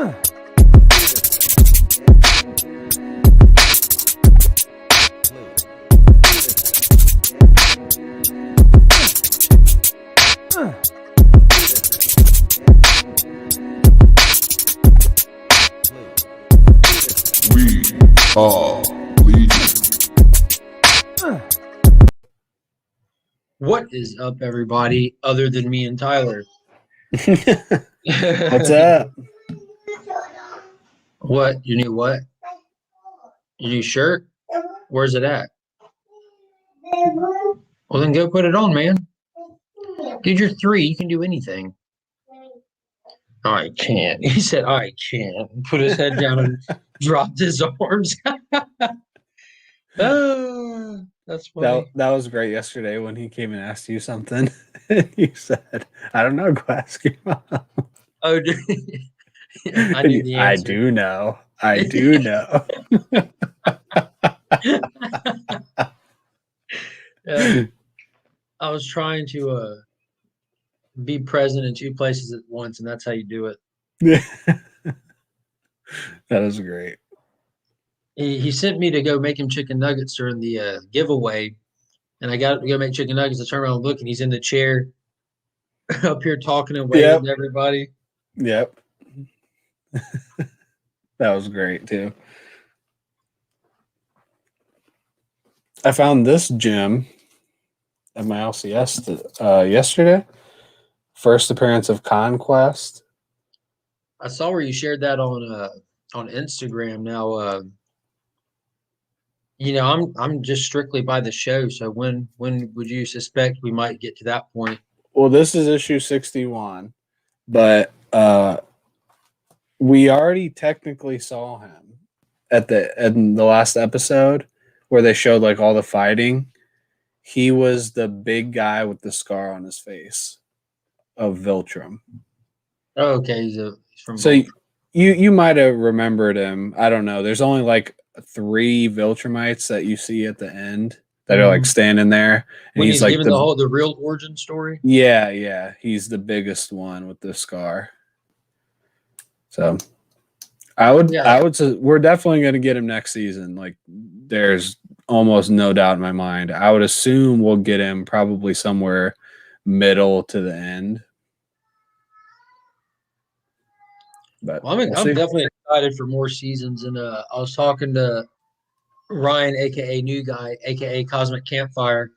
We are Legion. What is up, everybody, other than me and Tyler? What's up? What? You new what? Your new shirt? Where's it at? Well, then go put it on, man. Dude, you're 3. You can do anything. I can't. He said, I can't. Put his head down and dropped his arms. Oh, that's funny. That was great yesterday when he came and asked you something. You said, I don't know, go ask your mom. Oh, dude. I knew the I answer. do know. I do know. I was trying to be present in 2 places at once, and that's how you do it. That was great. He sent me to go make him chicken nuggets during the giveaway, and I got to go make chicken nuggets. I turn around and look, and he's in the chair up here talking and waving to everybody. Yep. That was great, too. I found this gem at my LCS yesterday. First appearance of Conquest. I saw where you shared that on Instagram. Now, I'm just strictly by the show. So when would you suspect we might get to that point? Well, this is issue 61, but we already technically saw him in the last episode where they showed like all the fighting. He was the big guy with the scar on his face of Viltrum. Oh, okay, he's from. So you might have remembered him. I don't know. There's only like 3 Viltrumites that you see at the end that are like standing there, and when he's like giving the real origin story. Yeah, he's the biggest one with the scar. So I would say we're definitely going to get him next season. Like there's almost no doubt in my mind. I would assume we'll get him probably somewhere middle to the end. But I'm definitely excited for more seasons. And I was talking to Ryan, aka New Guy, aka Cosmic Campfire.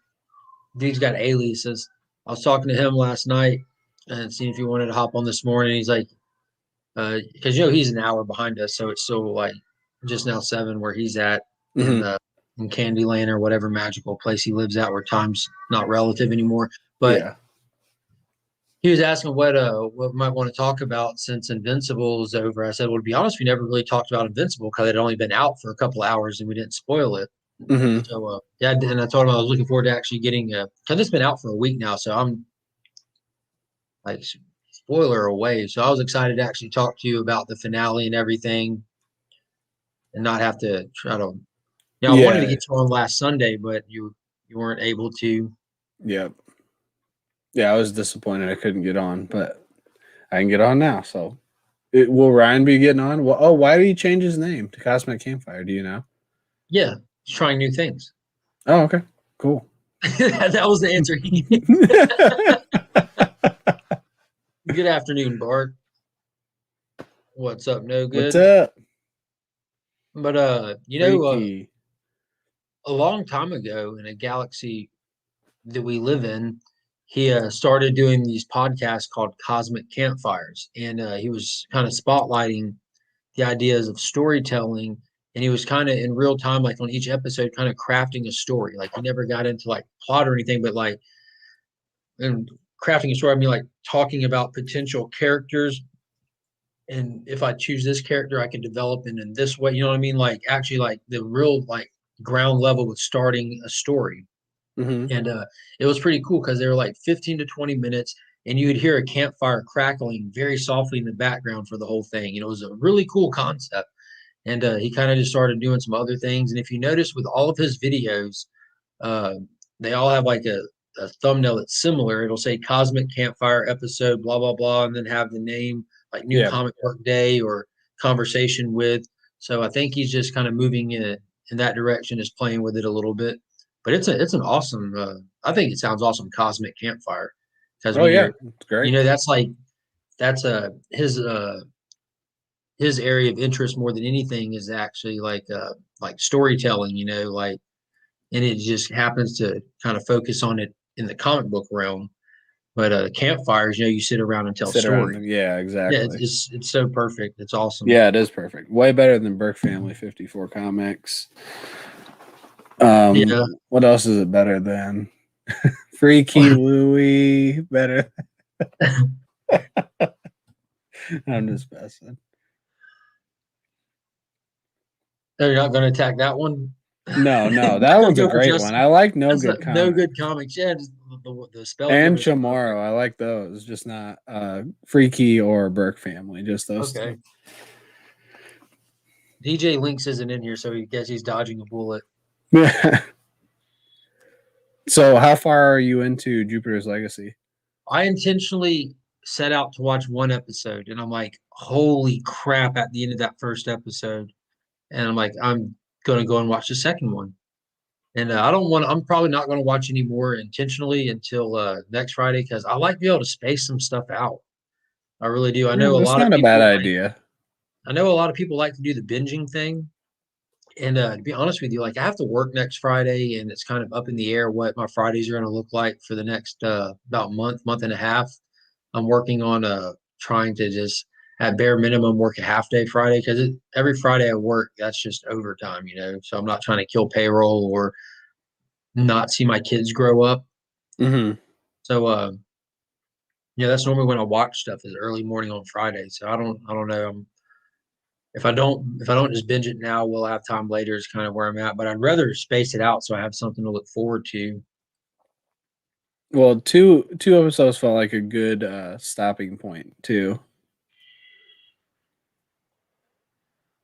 Dude's got aliases. I was talking to him last night and seeing if he wanted to hop on this morning. He's like, because he's an hour behind us, so it's still like just now 7 where he's at in Candyland or whatever magical place he lives at, where time's not relative anymore. But he was asking what we might want to talk about since Invincible is over. I said, well, to be honest, we never really talked about Invincible because it had only been out for a couple of hours and we didn't spoil it. Mm-hmm. So and I told him I was looking forward to actually getting because it's been out for a week now, so I'm like spoiler away. So I was excited to actually talk to you about the finale and everything, and not have to try to. I wanted to get you on last Sunday, but you weren't able to. Yep. Yeah, I was disappointed I couldn't get on, but I can get on now. So, will Ryan be getting on? Well, why did he change his name to Cosmic Campfire? Do you know? Yeah, he's trying new things. Oh, okay, cool. That was the answer he gave. Good afternoon, Bart. What's up? No good. What's up? But a long time ago in a galaxy that we live in, he started doing these podcasts called Cosmic Campfires, and he was kind of spotlighting the ideas of storytelling, and he was kind of in real time, like on each episode, kind of crafting a story. Like he never got into like plot or anything, but like and crafting a story, I mean like talking about potential characters, and if I choose this character, I can develop it in this way. You know what I mean? Like actually, like the real like ground level with starting a story. Mm-hmm. And it was pretty cool because they were like 15 to 20 minutes, and you would hear a campfire crackling very softly in the background for the whole thing. It was a really cool concept. And he kind of just started doing some other things. And if you notice with all of his videos, they all have like a thumbnail that's similar. It'll say Cosmic Campfire episode, blah, blah, blah, and then have the name like New Comic Book Day or conversation with. So I think he's just kind of moving in that direction, is playing with it a little bit. But it's an awesome. I think it sounds awesome. Cosmic Campfire, because Oh when yeah, you're, it's great. that's like that's his area of interest more than anything is actually like storytelling. Like, and it just happens to kind of focus on it in the comic book realm. But campfires, you sit around and tell Sit around. stories. Yeah, Yeah, exactly. it's so perfect. It's awesome. Yeah, it is perfect. Way better than Burke Family 54 comics. Yeah. What else is it better than? Freaky Louie, better. I'm just messing. They're not going to attack that one. No, that one's a great Just one. I like No that's Good no Comics. good comics. Yeah, just the spell And is perfect. Chamorro, I like those. Just not Freaky or Burke Family. Just those Okay. two. DJ Links isn't in here, so he guess he's dodging a bullet. So, how far are you into Jupiter's Legacy? I intentionally set out to watch one episode, and I'm like, holy crap! At the end of that first episode, and I'm like, I'm gonna go and watch the second one. And I don't want. I'm probably not going to watch any more intentionally until next Friday, because I like to be able to space some stuff out. I really do. I know a That's lot of not a bad people idea. I know a lot of people like to do the binging thing. And to be honest with you, like I have to work next Friday, and it's kind of up in the air what my Fridays are going to look like for the next about month and a half. I'm working on trying to just at bare minimum work a half day Friday, because every Friday I work, that's just overtime, So I'm not trying to kill payroll or not see my kids grow up. Mm-hmm. So that's normally when I watch stuff, is early morning on Friday. So I don't know. If I don't just binge it now, we'll have time later is kind of where I'm at. But I'd rather space it out so I have something to look forward to. Well, two episodes felt like a good stopping point too.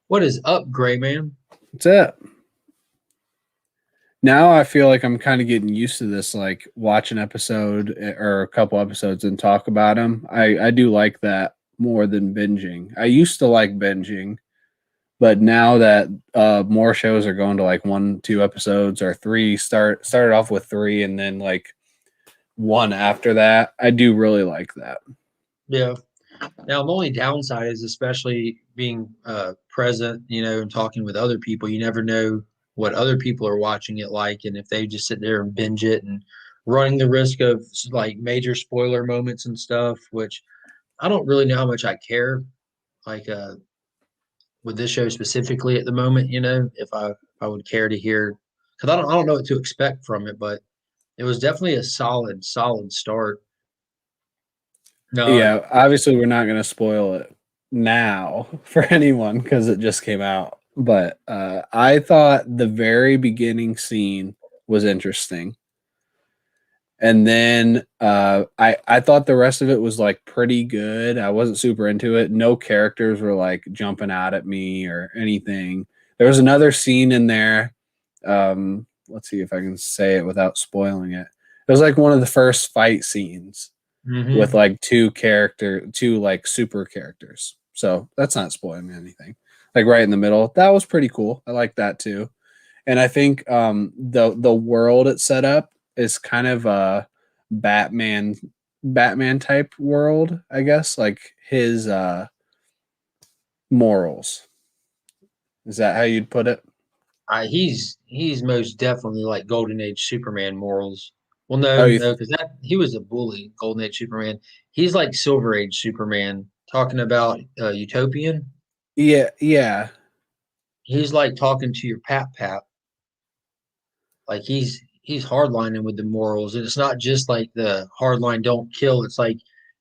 What is up, Gray Man? That's it. Now I feel like I'm kind of getting used to this, like watch an episode or a couple episodes and talk about them. I do like that more than binging. I used to like binging, but now that more shows are going to like 1-2 episodes or 3, started off with 3 and then like 1 after that, I do really like that. Yeah. Now, the only downside is, especially being present, and talking with other people, you never know what other people are watching it like, and if they just sit there and binge it, and running the risk of like major spoiler moments and stuff, which I don't really know how much I care. Like with this show specifically at the moment, if I would care to hear, because I don't know what to expect from it, but it was definitely a solid start. No, Yeah, obviously we're not going to spoil it now for anyone because it just came out. But I thought the very beginning scene was interesting. And then I thought the rest of it was like pretty good. I wasn't super into it. No characters were like jumping out at me or anything. There was another scene in there. Let's see if I can say it without spoiling it. It was like one of the first fight scenes with like two like super characters. So that's not spoiling anything. Like right in the middle. That was pretty cool. I like that too. And I think the world it set up is kind of a Batman type world, I guess. Like his morals. Is that how you'd put it? He's most definitely like Golden Age Superman morals. Well, Oh, no, because he was a bully, Golden Age Superman. He's like Silver Age Superman, talking about Utopian. yeah. He's like talking to your pap. Like he's hardlining with the morals, and it's not just like the hardline don't kill. It's like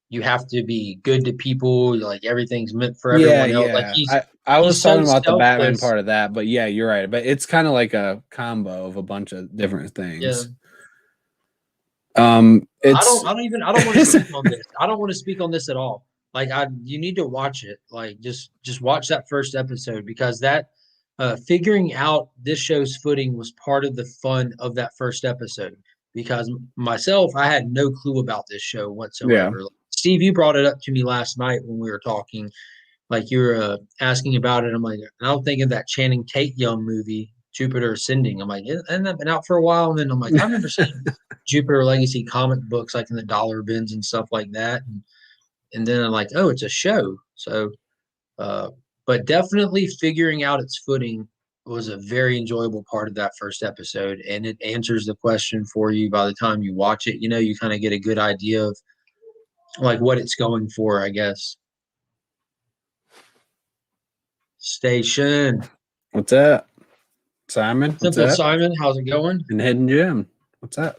you have to be good to people. Like everything's meant for everyone else. Like I was he's so talking about the Batman selfless. part of that, but yeah, you're right. But it's kind of like a combo of a bunch of different things. It's I don't want to speak on this. I don't want to speak on this at all. Like you need to watch it. Like just watch that first episode, because that figuring out this show's footing was part of the fun of that first episode. Because myself, I had no clue about this show whatsoever. Yeah. Steve, you brought it up to me last night when we were talking, like you were asking about it. I'm like, and I'm thinking that Channing Tate Young movie, Jupiter Ascending. I'm like, and that been out for a while. And then I'm like, I remember seeing Jupiter Legacy comic books like in the dollar bins and stuff like that. And then I'm like, oh, it's a show. So, but definitely figuring out its footing was a very enjoyable part of that first episode. And it answers the question for you by the time you watch it. You know, you kind of get a good idea of like what it's going for, I guess. Station. What's that? Simon? What's Simple that? Simon, how's it going? And Hidden Gem. What's that?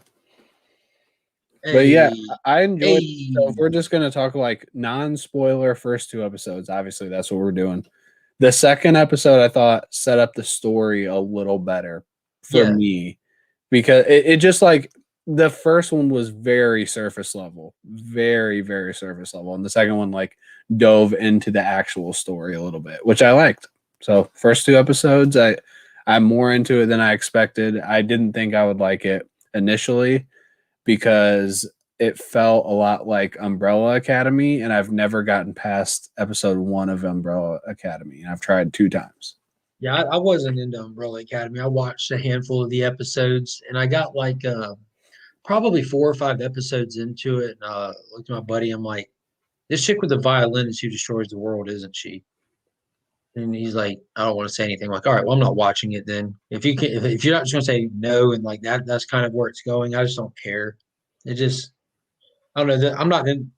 Hey, But yeah, I enjoyed. hey. So if we're just gonna talk like non-spoiler first 2 episodes, obviously that's what we're doing. The second episode I thought set up the story a little better for me because it just like the first one was very surface level, very, very surface level. And the second one like dove into the actual story a little bit, which I liked. So first 2 episodes, I'm more into it than I expected. I didn't think I would like it initially because it felt a lot like Umbrella Academy, and I've never gotten past episode 1 of Umbrella Academy, and I've tried 2 times. Yeah, I wasn't into Umbrella Academy. I watched a handful of the episodes, and I got like probably 4 or 5 episodes into it. And looked at my buddy. I'm like, this chick with the violin is who destroys the world, isn't she? And he's like, I don't want to say anything. I'm like, all right, well, I'm not watching it then. If you can, if you're not just gonna say no and like that, that's kind of where it's going. I just don't care. It just, I don't know. I'm not in.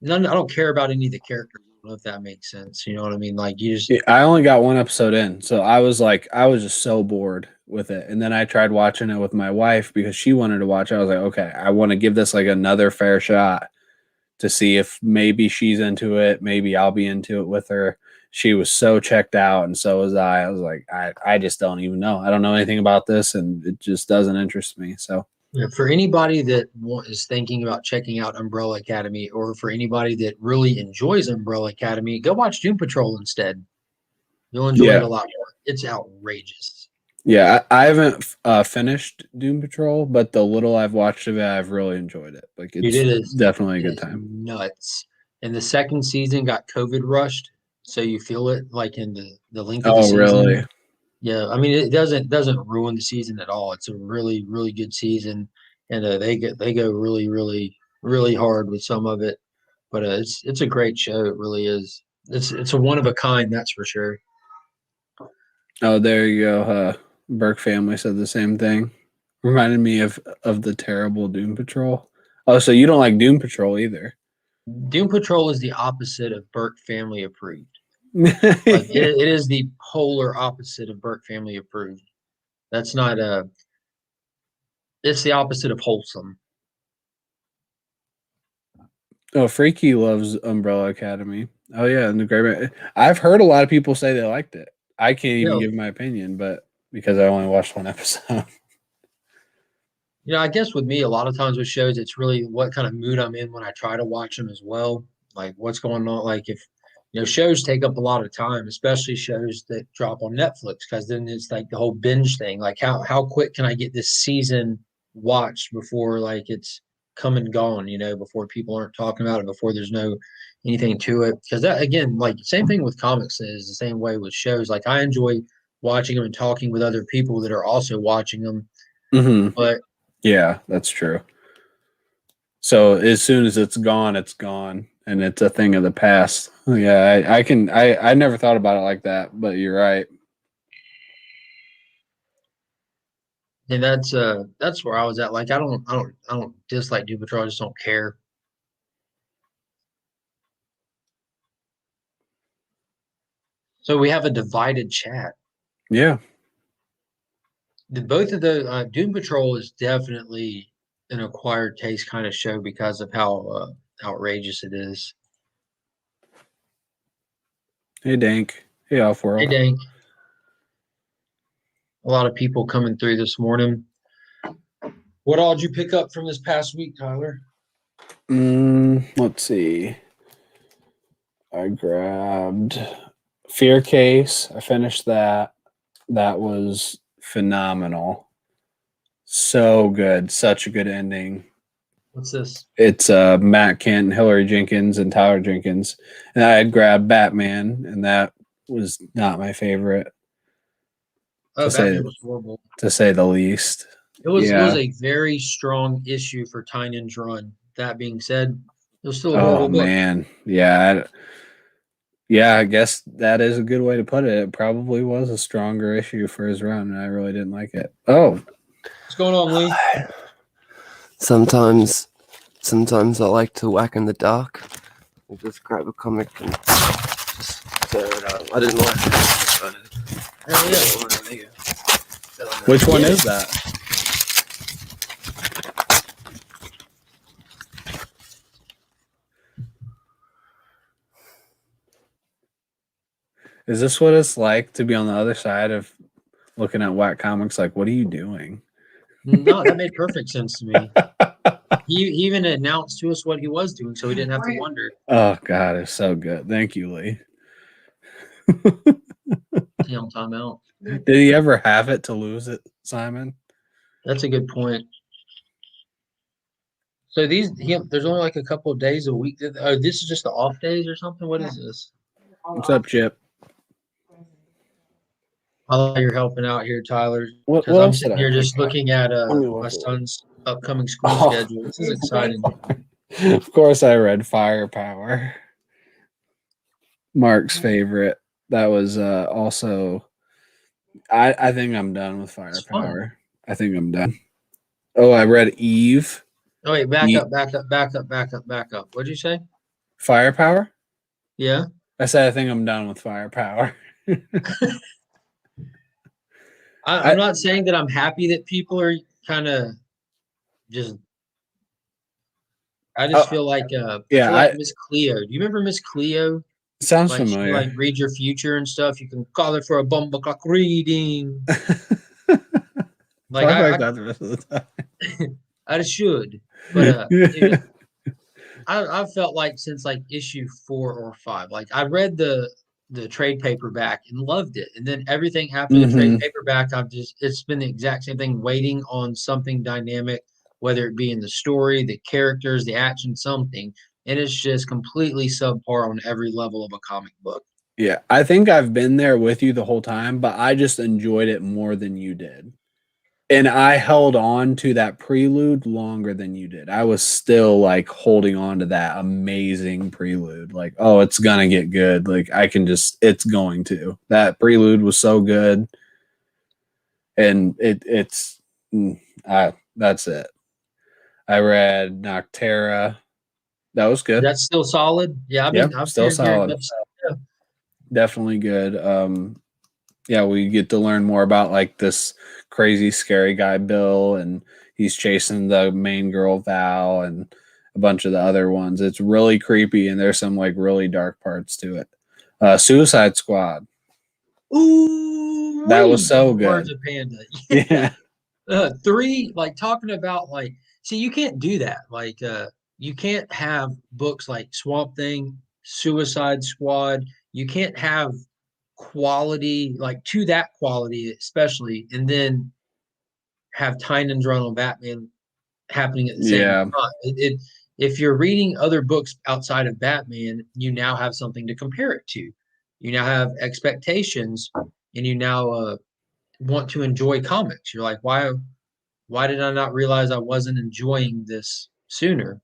I don't care about any of the characters. I don't know if that makes sense. You know what I mean? Like you just. Yeah, I only got 1 episode in, so I was just so bored with it. And then I tried watching it with my wife because she wanted to watch it. I was like, okay, I want to give this like another fair shot to see if maybe she's into it. Maybe I'll be into it with her. She was so checked out, and so was I. I was like, I just don't even know. I don't know anything about this, and it just doesn't interest me. So Yeah, for anybody that is thinking about checking out Umbrella Academy, or for anybody that really enjoys Umbrella Academy, go watch Doom Patrol instead. You'll enjoy it a lot more. It's outrageous. Yeah, I haven't finished Doom Patrol, but the little I've watched of it, I've really enjoyed it. Like it's definitely a good time. Nuts. And the second season got COVID rushed, so you feel it like in the length of the season. Oh, really? Yeah, I mean it doesn't ruin the season at all. It's a really really good season, and they go really really really hard with some of it, but it's a great show. It really is. It's a one of a kind, that's for sure. Oh, there you go. Burke family said the same thing. Reminded me of the terrible Doom Patrol. Oh, so you don't like Doom Patrol either? Doom Patrol is the opposite of Burke family approved. Like it is the polar opposite of Burke family approved. That's not it's the opposite of wholesome. Oh, Freaky loves Umbrella Academy. Oh yeah, and the great. I've heard a lot of people say they liked it. I can't even give my opinion, but because I only watched 1 episode. You know, I guess with me, a lot of times with shows, it's really what kind of mood I'm in when I try to watch them as well. Like what's going on. Like if shows take up a lot of time, especially shows that drop on Netflix, because then it's like the whole binge thing. Like how quick can I get this season watched before like it's come and gone? Before people aren't talking about it, before there's no anything to it. Because that again, like same thing with comics is the same way with shows. Like I enjoy watching them and talking with other people that are also watching them. Mm-hmm. But yeah, that's true. So as soon as it's gone, and it's a thing of the past. Yeah, I never thought about it like that, but you're right. And that's where I was at. Like I don't dislike Doom Patrol, I just don't care. So we have a divided chat. Yeah. Both of the Doom Patrol is definitely an acquired taste kind of show because of how outrageous it is. Hey Dank. Hey Offworld. Hey Dank. A lot of people coming through this morning. What all did you pick up from this past week, Tyler? Let's see. I grabbed Fear Case. I finished that. That was phenomenal. So good. Such a good ending. What's this? It's Matt Kent, Hillary Jenkins, and Tyler Jenkins. And I had grabbed Batman, and that was not my favorite. Oh, Batman was horrible. To say the least. It was a very strong issue for Tynan's run. That being said, it was still a horrible book. Man. Yeah. Yeah, I guess that is a good way to put it. It probably was a stronger issue for his run, and I really didn't like it. Oh. What's going on, Lee? Sometimes I like to whack in the dark and just grab a comic and just tear it out. I didn't like it. Hell yeah. Which one is that? Is this what it's like to be on the other side of looking at whack comics? Like, what are you doing? No, that made perfect sense to me. He even announced to us what he was doing, so we didn't have to wonder. Oh, God, it's so good. Thank you, Lee. Time out. Did he ever have it to lose it, Simon? That's a good point. So there's only like a couple of days a week. Oh, this is just the off days or something? What is this? What's up, Chip? I like you're helping out here, Tyler. What I'm sitting here just looking at my son's upcoming school schedule. This is exciting. Of course, I read Firepower. Mark's favorite. That was also. I think I'm done with Firepower. I think I'm done. Oh, I read Eve. Oh wait, back up. What'd you say? Firepower? Yeah. I said I think I'm done with Firepower. I'm not saying that I'm happy that people are kind of just. I just feel like Miss Cleo. Do you remember Miss Cleo? Sounds familiar. She, read your future and stuff. You can call it for a bumble clock reading. I that the rest of the time. I should, but dude, I felt like since issue 4 or 5, I read the trade paperback and loved it, and then everything after the trade paperback, it's been the exact same thing, waiting on something dynamic, whether it be in the story, the characters, the action, something. And it's just completely subpar on every level of a comic book. Yeah, I think I've been there with you the whole time, but I just enjoyed it more than you did. And I held on to that prelude longer than you did. I was still holding on to that amazing prelude. It's going to get good. It's going to. That prelude was so good. And that's it. I read Noctera. That was good. That's still solid. Yeah, I'm still solid. Definitely good. We get to learn more about this crazy scary guy Bill, and he's chasing the main girl Val and a bunch of the other ones. It's really creepy, and there's some really dark parts to it. Suicide Squad. Ooh, that was so good. Words of Panda. Yeah. 3, talking about see, you can't do that. You can't have books like Swamp Thing, Suicide Squad. You can't have quality to that quality, especially, and then have Tynan's run on Batman happening at the same time. If you're reading other books outside of Batman, you now have something to compare it to. You now have expectations, and you now want to enjoy comics. You're like, why did I not realize I wasn't enjoying this sooner?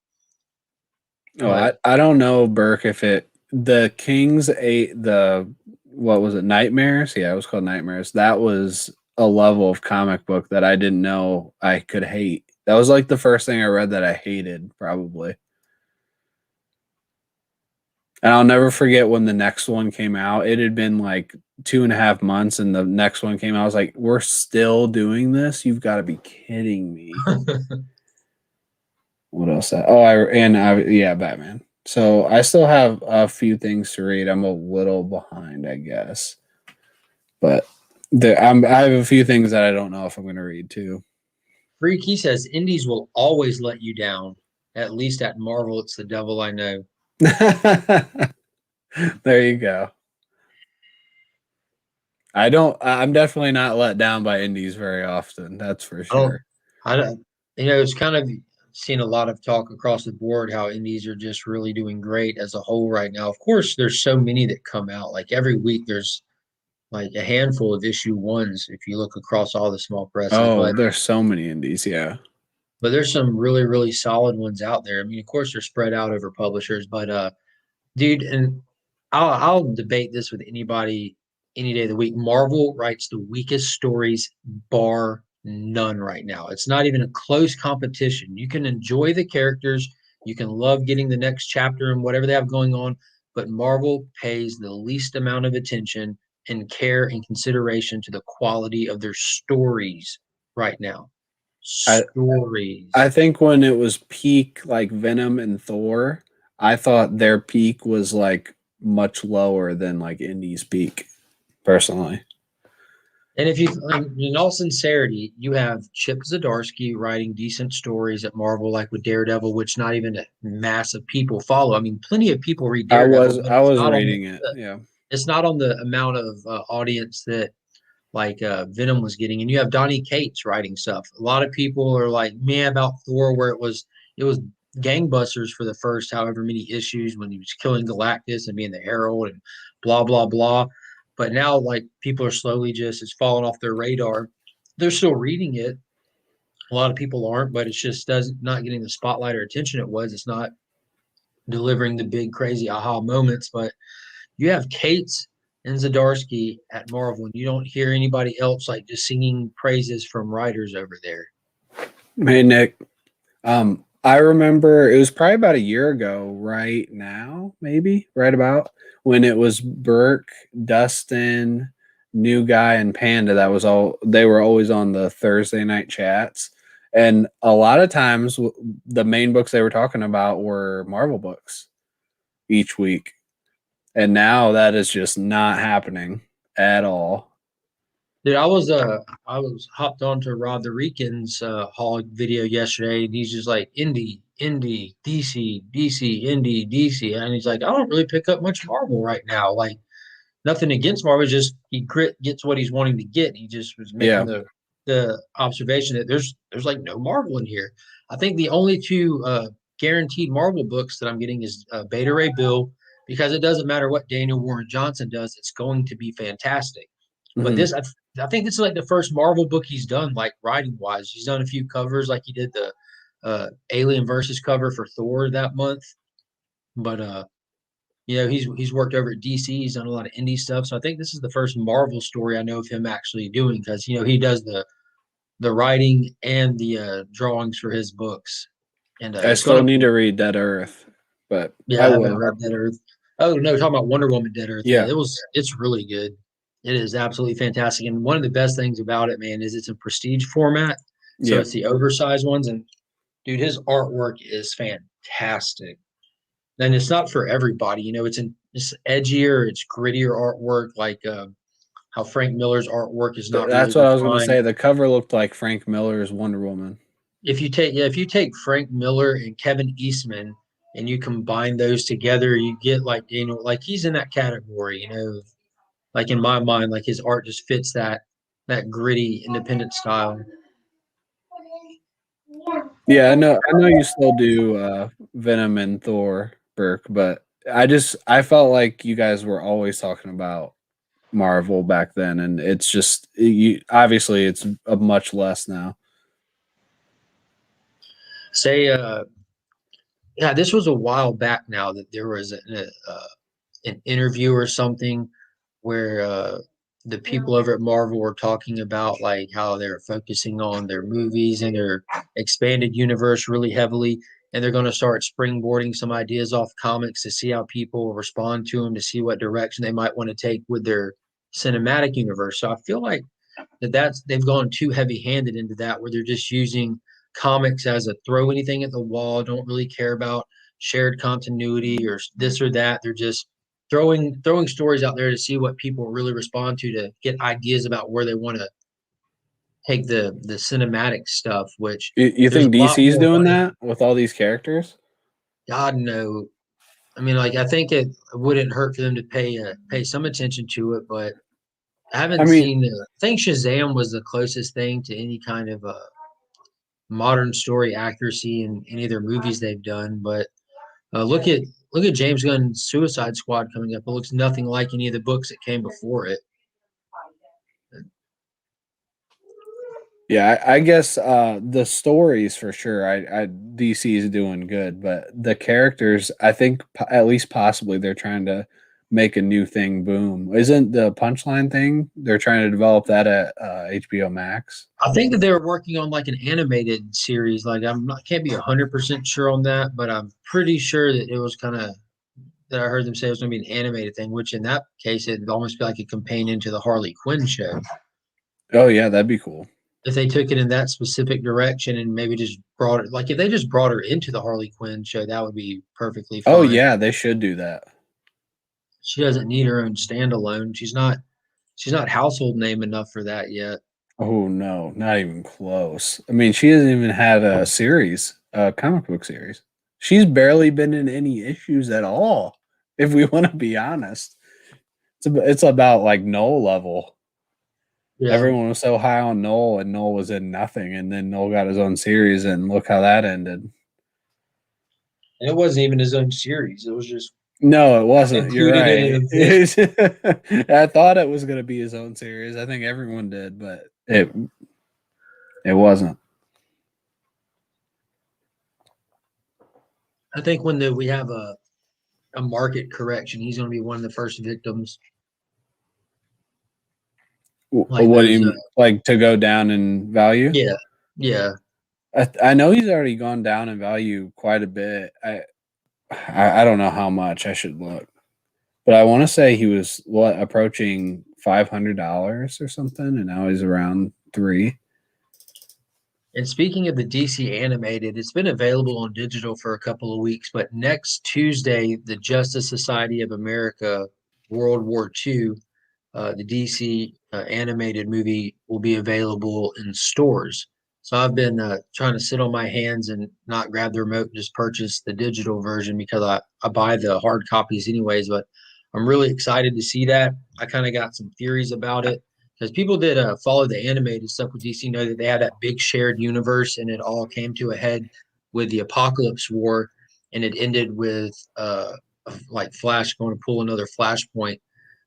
I don't know, Burke, if the Kings ate what was it, Nightmares? Yeah, it was called Nightmares. That was a level of comic book that I didn't know I could hate. That was the first thing I read that I hated, probably. And I'll never forget when the next one came out. It had been 2.5 months, and the next one came out. I was like, we're still doing this? You've got to be kidding me. What else? Batman. So I still have a few things to read. I'm a little behind, I guess. But I have a few things that I don't know if I'm going to read, too. Freak, he says, indies will always let you down. At least at Marvel, it's the devil I know. There you go. I'm definitely not let down by indies very often. That's for sure. It's kind of seen a lot of talk across the board how indies are just really doing great as a whole right now. Of course, there's so many that come out. Like every week, there's like a handful of issue ones if you look across all the small presses. Oh, there's so many indies. Yeah. But there's some really, really solid ones out there. I mean, of course, they're spread out over publishers, but dude, and I'll debate this with anybody any day of the week. Marvel writes the weakest stories, bar none, right now. It's not even a close competition. You can enjoy the characters, you can love getting the next chapter and whatever they have going on, but Marvel pays the least amount of attention and care and consideration to the quality of their stories right now. Stories. I think when it was peak like Venom and Thor, I thought their peak was like much lower than like Indy's peak, personally. And if you, in all sincerity, you have Chip Zdarsky writing decent stories at Marvel, like with Daredevil, which not even a mass of people follow. I mean, plenty of people read Daredevil. I was reading it. Yeah, it's not on the amount of audience that like Venom was getting. And you have Donny Cates writing stuff. A lot of people are like meh about Thor, where it was gangbusters for the first however many issues when he was killing Galactus and being the Herald and blah blah blah. But now, like, people are slowly just, it's falling off their radar. They're still reading it. A lot of people aren't, but it's just not getting the spotlight or attention it was. It's not delivering the big, crazy aha moments. But you have Cates and Zdarsky at Marvel, and you don't hear anybody else, like, just singing praises from writers over there. Hey, Nick. I remember it was probably about a year ago right now, maybe, right about, when it was Burke, Dustin, New Guy, and Panda. That was all. They were always on the Thursday night chats. And a lot of times the main books they were talking about were Marvel books each week. And now that is just not happening at all. Dude, I was hopped onto Rob the Reekin's hog video yesterday, and he's just like indie, DC, indie, DC, and he's like, I don't really pick up much Marvel right now. Like, nothing against Marvel, just he gets what he's wanting to get. He just was making the observation that there's like no Marvel in here. I think the only two guaranteed Marvel books that I'm getting is Beta Ray Bill, because it doesn't matter what Daniel Warren Johnson does, it's going to be fantastic. But this, I think this is like the first Marvel book he's done, like writing wise. He's done a few covers, like he did the Alien versus cover for Thor that month. But you know, he's worked over at DC. He's done a lot of indie stuff. So I think this is the first Marvel story I know of him actually doing, because you know he does the writing and the drawings for his books. And I still need to read Dead Earth, but yeah, I haven't read Dead Earth. Oh no, talking about Wonder Woman Dead Earth. Yeah, it's really good. It is absolutely fantastic. And one of the best things about it, man, is it's a prestige format. So it's the oversized ones. And dude, his artwork is fantastic. And it's not for everybody. You know, it's edgier, it's grittier artwork, like how Frank Miller's artwork is not. That's really what I was going to say. The cover looked like Frank Miller's Wonder Woman. If you take Frank Miller and Kevin Eastman and you combine those together, you get like, you know, like he's in that category, you know. Like in my mind, like his art just fits that gritty, independent style. Yeah, I know you still do Venom and Thor, Burke, but I felt like you guys were always talking about Marvel back then, and it's just obviously it's a much less now. Yeah, this was a while back now that there was an interview or something where the people over at Marvel were talking about like how they're focusing on their movies and their expanded universe really heavily, and they're going to start springboarding some ideas off comics to see how people respond to them, to see what direction they might want to take with their cinematic universe. So I feel like they've gone too heavy-handed into that, where they're just using comics as a throw anything at the wall, don't really care about shared continuity or this or that. They're just throwing stories out there to see what people really respond to get ideas about where they want to take the cinematic stuff. Which you think DC's doing that with all these characters? God, no. I mean, like, I think it wouldn't hurt for them to pay some attention to it, but I haven't seen. I think Shazam was the closest thing to any kind of modern story accuracy in any of their movies they've done. But look at James Gunn's Suicide Squad coming up. It looks nothing like any of the books that came before it. Yeah, I guess the stories for sure. DC is doing good, but the characters, I think at least possibly they're trying to make a new thing boom. Isn't the Punchline thing? They're trying to develop that at HBO Max. I think that they were working on like an animated series. Like can't be 100% sure on that, but I'm pretty sure that it was kind of that I heard them say it was going to be an animated thing. Which in that case, it'd almost be like a companion to the Harley Quinn show. Oh yeah, that'd be cool. If they took it in that specific direction and maybe just brought it, like if they just brought her into the Harley Quinn show, that would be perfectly fine. Oh yeah, they should do that. She doesn't need her own standalone. She's not household name enough for that yet. Oh no, not even close. I mean, she hasn't even had a series, a comic book series. She's barely been in any issues at all, if we want to be honest. It's about like Noel level. Yeah. Everyone was so high on Noel, and Noel was in nothing, and then Noel got his own series, and look how that ended. And it wasn't even his own series. It was just no, it wasn't. You're right. I thought it was going to be his own series. I think everyone did, but it wasn't. I think when we have a market correction, he's going to be one of the first victims. Like what do you like to go down in value? Yeah. I know he's already gone down in value quite a bit. I don't know how much. I should look, but I want to say he was approaching $500 or something, and now he's around $300. And speaking of the DC animated, it's been available on digital for a couple of weeks, but next Tuesday, the Justice Society of America World War II, the DC animated movie will be available in stores. So I've been trying to sit on my hands and not grab the remote and just purchase the digital version because I buy the hard copies anyways. But I'm really excited to see that. I kind of got some theories about it because people that follow the animated stuff with DC know that they had that big shared universe, and it all came to a head with the Apocalypse War, and it ended with like Flash going to pull another Flashpoint.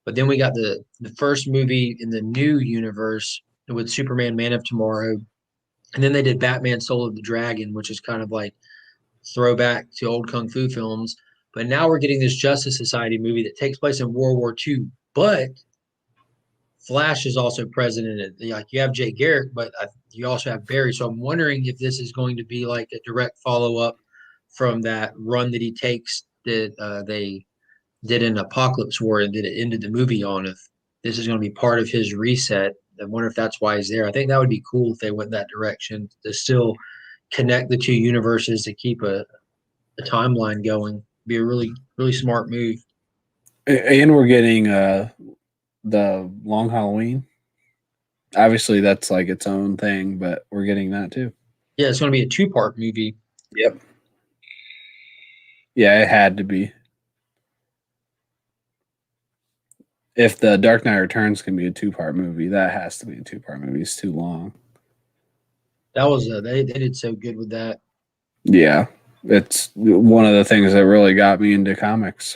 But then we got the first movie in the new universe with Superman Man of Tomorrow. And then they did Batman Soul of the Dragon, which is kind of like throwback to old Kung Fu films. But now we're getting this Justice Society movie that takes place in World War II. But Flash is also present in it. Like you have Jay Garrick, but you also have Barry. So I'm wondering if this is going to be like a direct follow-up from that run that he takes that they did in Apocalypse War and that it ended the movie on. If this is going to be part of his reset, I wonder if that's why he's there. I think that would be cool if they went that direction to still connect the two universes to keep a timeline going. Be a really, really smart move. And we're getting the Long Halloween. Obviously, that's like its own thing, but we're getting that too. Yeah, it's going to be a 2-part movie. Yep. Yeah, it had to be. If the Dark Knight Returns can be a 2-part movie, that has to be a 2-part movie. It's too long. That was they did so good with that. Yeah, it's one of the things that really got me into comics.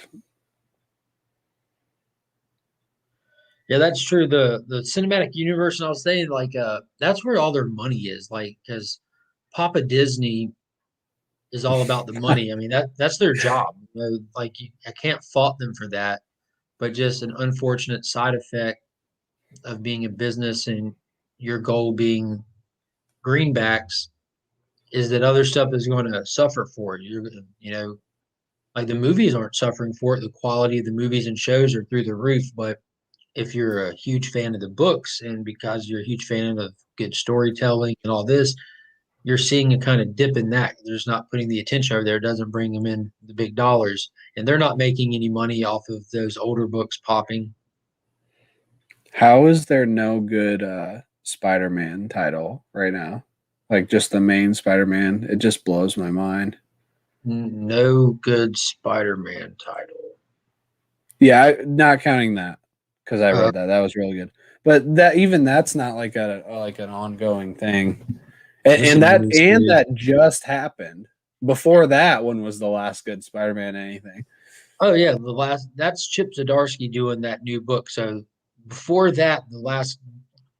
Yeah, that's true. The cinematic universe, and I was saying like that's where all their money is. Like because Papa Disney is all about the money. I mean that's their job. You know, like I can't fault them for that. But just an unfortunate side effect of being a business and your goal being greenbacks is that other stuff is going to suffer for it. You know, like the movies aren't suffering for it. The quality of the movies and shows are through the roof. But if you're a huge fan of the books and because you're a huge fan of good storytelling and all this, you're seeing a kind of dip in that. They're just not putting the attention over there. It doesn't bring them in the big dollars. And they're not making any money off of those older books popping. How is there no good Spider-Man title right now? Like just the main Spider-Man. It just blows my mind. No good Spider-Man title. Yeah, not counting that because I read that. That was really good. But that's not like an ongoing thing. And that miniseries. that just happened. Before that one was the last good Spider-Man anything. Oh yeah, that's Chip Zdarsky doing that new book. So before that, the last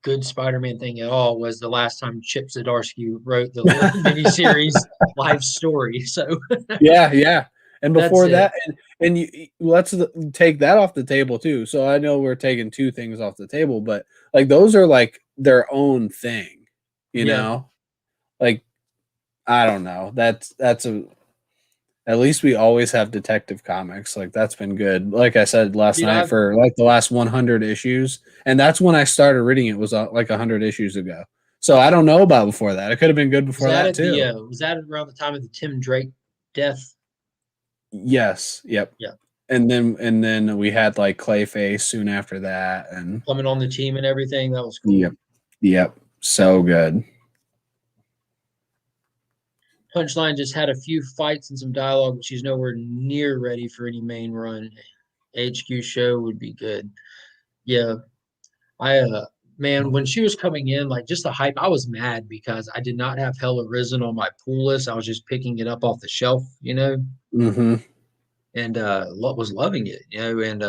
good Spider-Man thing at all was the last time Chip Zdarsky wrote the miniseries life story. So Yeah. And that's before it. that, and let's take that off the table too. So I know we're taking two things off the table, but like those are like their own thing, you Yeah. know? Like I don't know. That's at least we always have Detective Comics. Like that's been good. Like I said last Dude, night for like the last 100 issues, and that's when I started reading it was like 100 issues ago. So I don't know about before that. It could have been good before that too. Was that around the time of the Tim Drake death? Yes. Yep. Yeah. And then we had like Clayface soon after that, and Coming on the team and everything. That was cool. Yep. So good. Punchline just had a few fights and some dialogue, but she's nowhere near ready for any main run. HQ show would be good. Yeah. Man, when she was coming in, like just the hype, I was mad because I did not have Hella Risen on my pool list. I was just picking it up off the shelf, Mm-hmm. and was loving it, and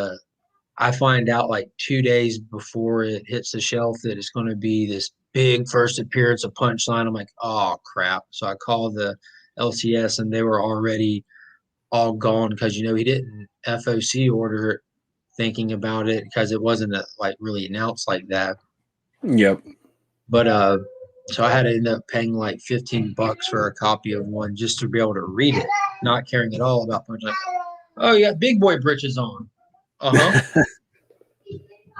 I find out like 2 days before it hits the shelf that it's going to be this big first appearance of Punchline. I'm like, oh crap! So I called the LCS and they were already all gone because he didn't FOC order it, thinking about it because it wasn't like really announced like that. Yep. But so I had to end up paying like $15 for a copy of one just to be able to read it, not caring at all about Punchline. Oh, you got big boy britches on. Uh-huh.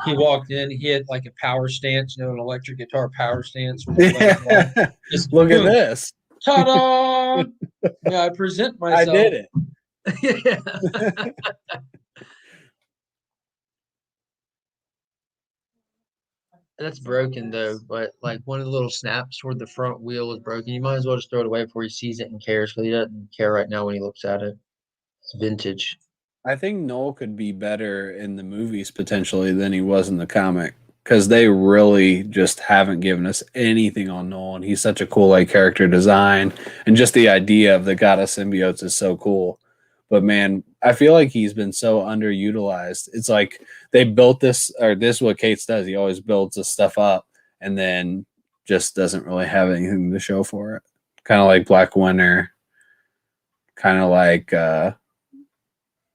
He walked in, he had like a power stance, an electric guitar power stance. Yeah. Just, Look at this. Ta-da! Yeah, I present myself. I did it. Yeah. That's broken though, but like one of the little snaps toward the front wheel is broken. You might as well just throw it away before he sees it and cares, because he doesn't care right now when he looks at it. It's vintage. I think Noel could be better in the movies potentially than he was in the comic, because they really just haven't given us anything on Noel, and he's such a cool like character design, and just the idea of the God of Symbiotes is so cool. But man, I feel like he's been so underutilized. It's like they built this, or this is what Cates does. He always builds this stuff up and then just doesn't really have anything to show for it. Kind of like Black Winter, kind of like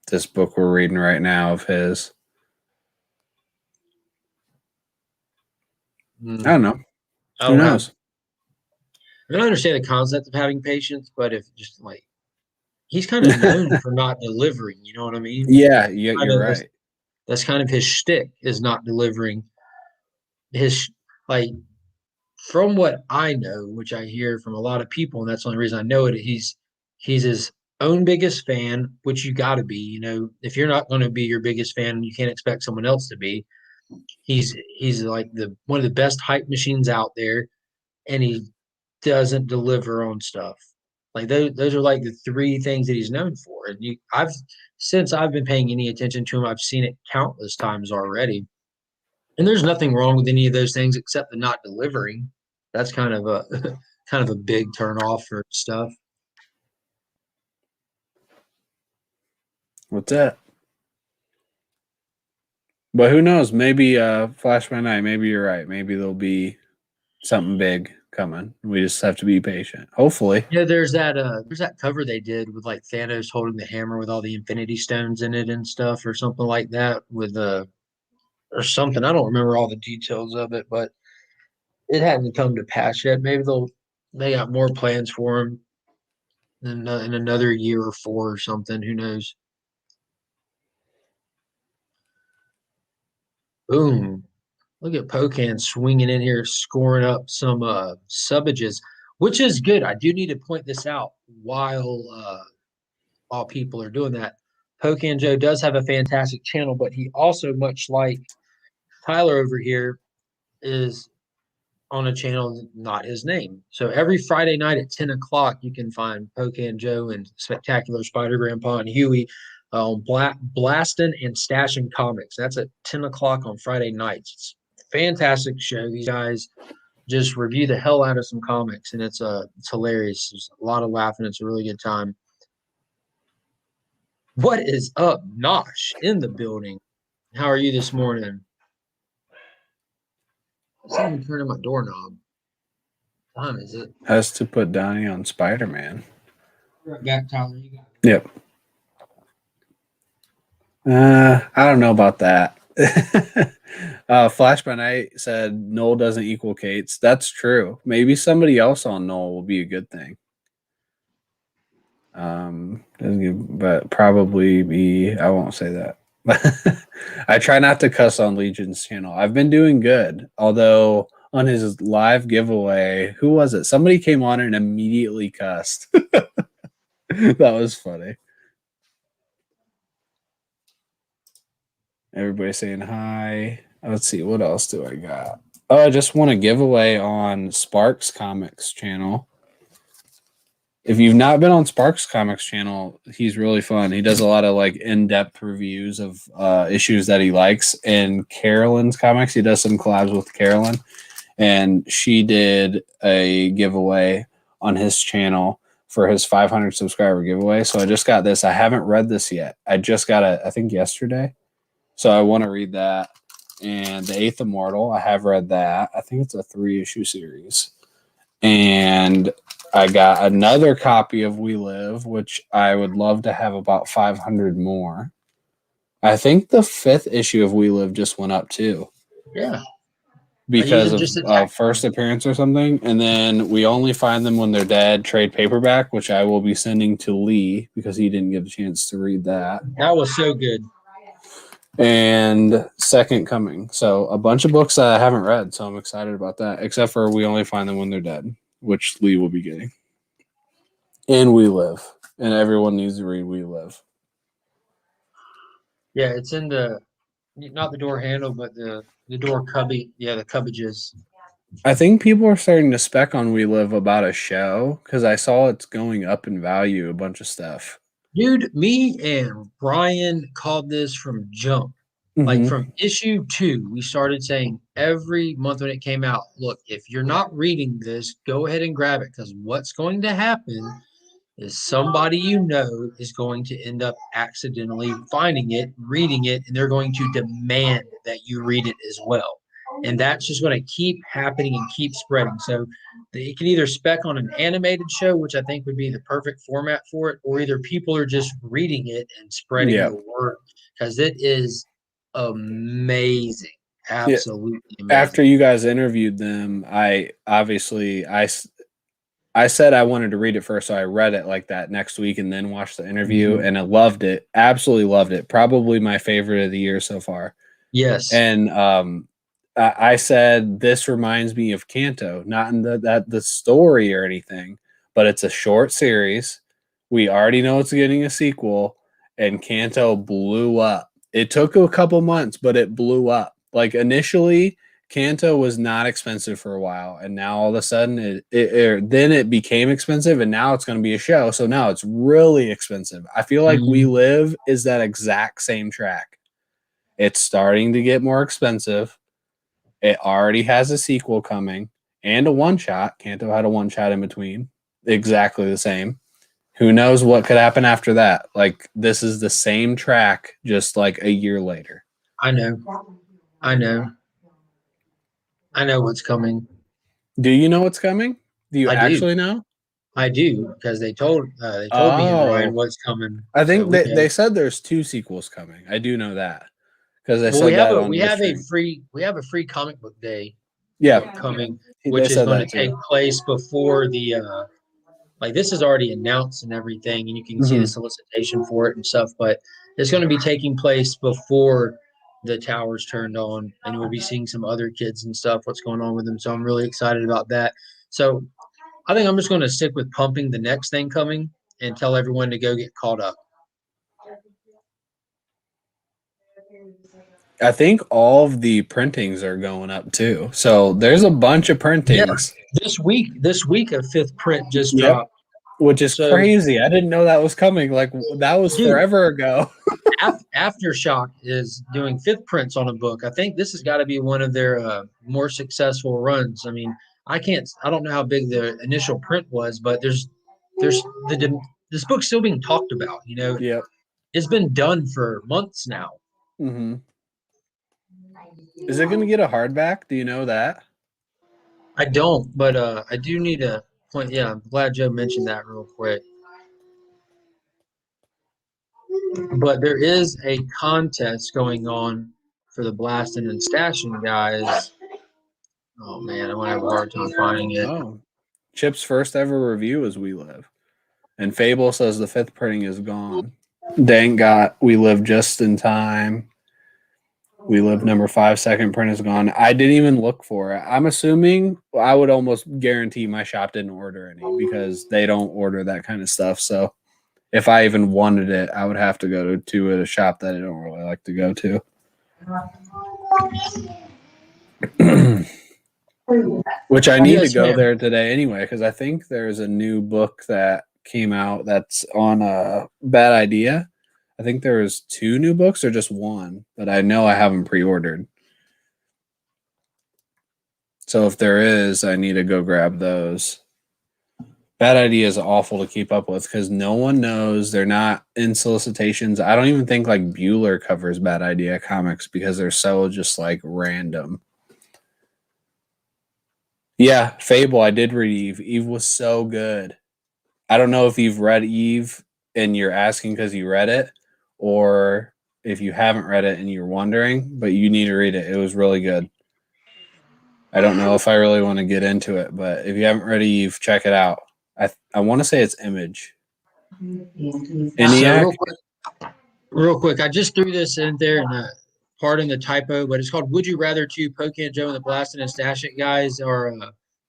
this book we're reading right now of his. I don't know. Who knows? I don't understand the concept of having patience, but if just like he's kind of known for not delivering, you know what I mean? Yeah, you're right. That's kind of his shtick, is not delivering. His like, from what I know, which I hear from a lot of people, and that's the only reason I know it, he's his own biggest fan, which you got to be. If you're not going to be your biggest fan, you can't expect someone else to be. He's like one of the best hype machines out there, and he doesn't deliver on stuff. Like those are like the three things that he's known for. And since I've been paying any attention to him, I've seen it countless times already. And there's nothing wrong with any of those things except the not delivering. That's kind of a big turn off for stuff. What's that? But who knows? Maybe Flash by Night. Maybe you're right. Maybe there'll be something big coming. We just have to be patient. Hopefully. Yeah, there's that cover they did with like Thanos holding the hammer with all the Infinity Stones in it and stuff, or something like that, with or something. I don't remember all the details of it, but it hadn't come to pass yet. Maybe they got more plans for him in another year or 4 or something. Who knows? Boom. Look at Pocan swinging in here, scoring up some subages, which is good. I do need to point this out while people are doing that. Pocan Joe does have a fantastic channel, but he also, much like Tyler over here, is on a channel not his name. So every Friday night at 10 o'clock, you can find Pocan Joe and Spectacular Spider Grandpa and Huey on Blasting and Stashing Comics. That's at 10 o'clock on Friday nights. It's a fantastic show. These guys just review the hell out of some comics, and it's hilarious. There's a lot of laughing. It's a really good time. What is up, Nosh, in the building? How are you this morning? Someone turning my doorknob. What time is it? Has to put Donnie on Spider-Man. Right back, Tyler. You got it. Yep. I don't know about that. Flash by Night said Noel doesn't equal Kate's. That's true. Maybe somebody else on Noel will be a good thing. But probably be. I won't say that. I try not to cuss on Legion's channel. I've been doing good, although on his live giveaway, who was it? Somebody came on and immediately cussed. That was funny. Everybody saying hi. Let's see, what else do I got? Oh, I just want a giveaway on Sparks Comics channel. If you've not been on Sparks Comics channel, he's really fun. He does a lot of like in-depth reviews of issues that he likes. And Carolyn's comics, he does some collabs with Carolyn, and she did a giveaway on his channel for his 500 subscriber giveaway. So I just got this. I haven't read this yet. I just got it, I think yesterday. So I want to read that. And The Eighth Immortal, I have read that. I think it's a 3-issue series. And I got another copy of We Live, which I would love to have about 500 more. I think the 5th issue of We Live just went up too. Yeah. Because of first appearance or something. And then We Only Find Them When They're Dead trade paperback, which I will be sending to Lee because he didn't get a chance to read that. That was so good. And Second Coming. So a bunch of books that I haven't read, so I'm excited about that, except for We Only Find Them When They're Dead, which Lee will be getting. And We Live. And everyone needs to read We Live. Yeah, it's in the, not the door handle, but the door cubby. Yeah, the cubbages. I think people are starting to spec on We Live about a show because I saw it's going up in value, a bunch of stuff. Dude, me and Brian called this from jump. Like from issue 2, we started saying every month when it came out, look, if you're not reading this, go ahead and grab it, because what's going to happen is somebody you know is going to end up accidentally finding it, reading it, and they're going to demand that you read it as well. And that's just going to keep happening and keep spreading. So you can either spec on an animated show, which I think would be the perfect format for it, or either people are just reading it and spreading the word, because it is amazing. Absolutely amazing. After you guys interviewed them, I said I wanted to read it first, so I read it like that next week and then watched the interview, and I loved it. Absolutely loved it. Probably my favorite of the year so far. Yes. And I said, this reminds me of Kanto, not in the story or anything, but it's a short series. We already know it's getting a sequel, and Kanto blew up. It took a couple months, but it blew up. Like initially, Kanto was not expensive for a while, and now all of a sudden then it became expensive, and now it's going to be a show. So now it's really expensive. I feel like We Live is that exact same track. It's starting to get more expensive. It already has a sequel coming and a one-shot. Kanto had a one-shot in between. Exactly the same. Who knows what could happen after that? Like, this is the same track, just like a year later. I know what's coming. Do you know what's coming? Do you actually know? I do, because they told me and Ryan what's coming. I think they said there's 2 sequels coming. I do know that. Because they said we have a free comic book day coming, They which is said going that to take place before the like, this is already announced and everything, and you can see the solicitation for it and stuff, but it's going to be taking place before the tower's turned on, and we'll be seeing some other kids and stuff, what's going on with them. So I'm really excited about that. So I think I'm just going to stick with pumping the next thing coming and tell everyone to go get caught up. I think all of the printings are going up too. So there's a bunch of printings. Yeah. This week a 5th print just dropped. Which is crazy. I didn't know that was coming. Like, that was forever ago. Aftershock is doing 5th prints on a book. I think this has got to be one of their more successful runs. I mean, I don't know how big the initial print was, but there's this book's still being talked about. Yep. It's been done for months now. Mm-hmm. Is it going to get a hardback? Do you know that? I don't, but I do need a point. Yeah, I'm glad Joe mentioned that real quick. But there is a contest going on for the blasting and stashing guys. Oh man, I'm gonna have a hard time finding it. Oh, Chip's first ever review is We Live, and Fable says the 5th printing is gone. Dang got We Live just in time. We Live number 5 second print is gone. I didn't even look for it. I'm assuming I would almost guarantee my shop didn't order any because they don't order that kind of stuff. So if I even wanted it, I would have to go to a shop that I don't really like to go to. Which I need to go there today anyway, because I think there's a new book that came out that's on a Bad Idea. I think there's 2 new books or just 1, but I know I haven't pre-ordered. So if there is, I need to go grab those. Bad Idea is awful to keep up with because no one knows. They're not in solicitations. I don't even think like Bueller covers Bad Idea comics because they're so just like random. Yeah, Fable. I did read Eve. Eve was so good. I don't know if you've read Eve and you're asking because you read it, or if you haven't read it and you're wondering, but you need to read it. It was really good. I don't know if I really want to get into it, but if you haven't read Eve, check it out. I want to say it's Image. So real quick, I just threw this in there and pardon the typo, but it's called Would You Rather 2. Pocan Joe and the Blasting and Stash It guys are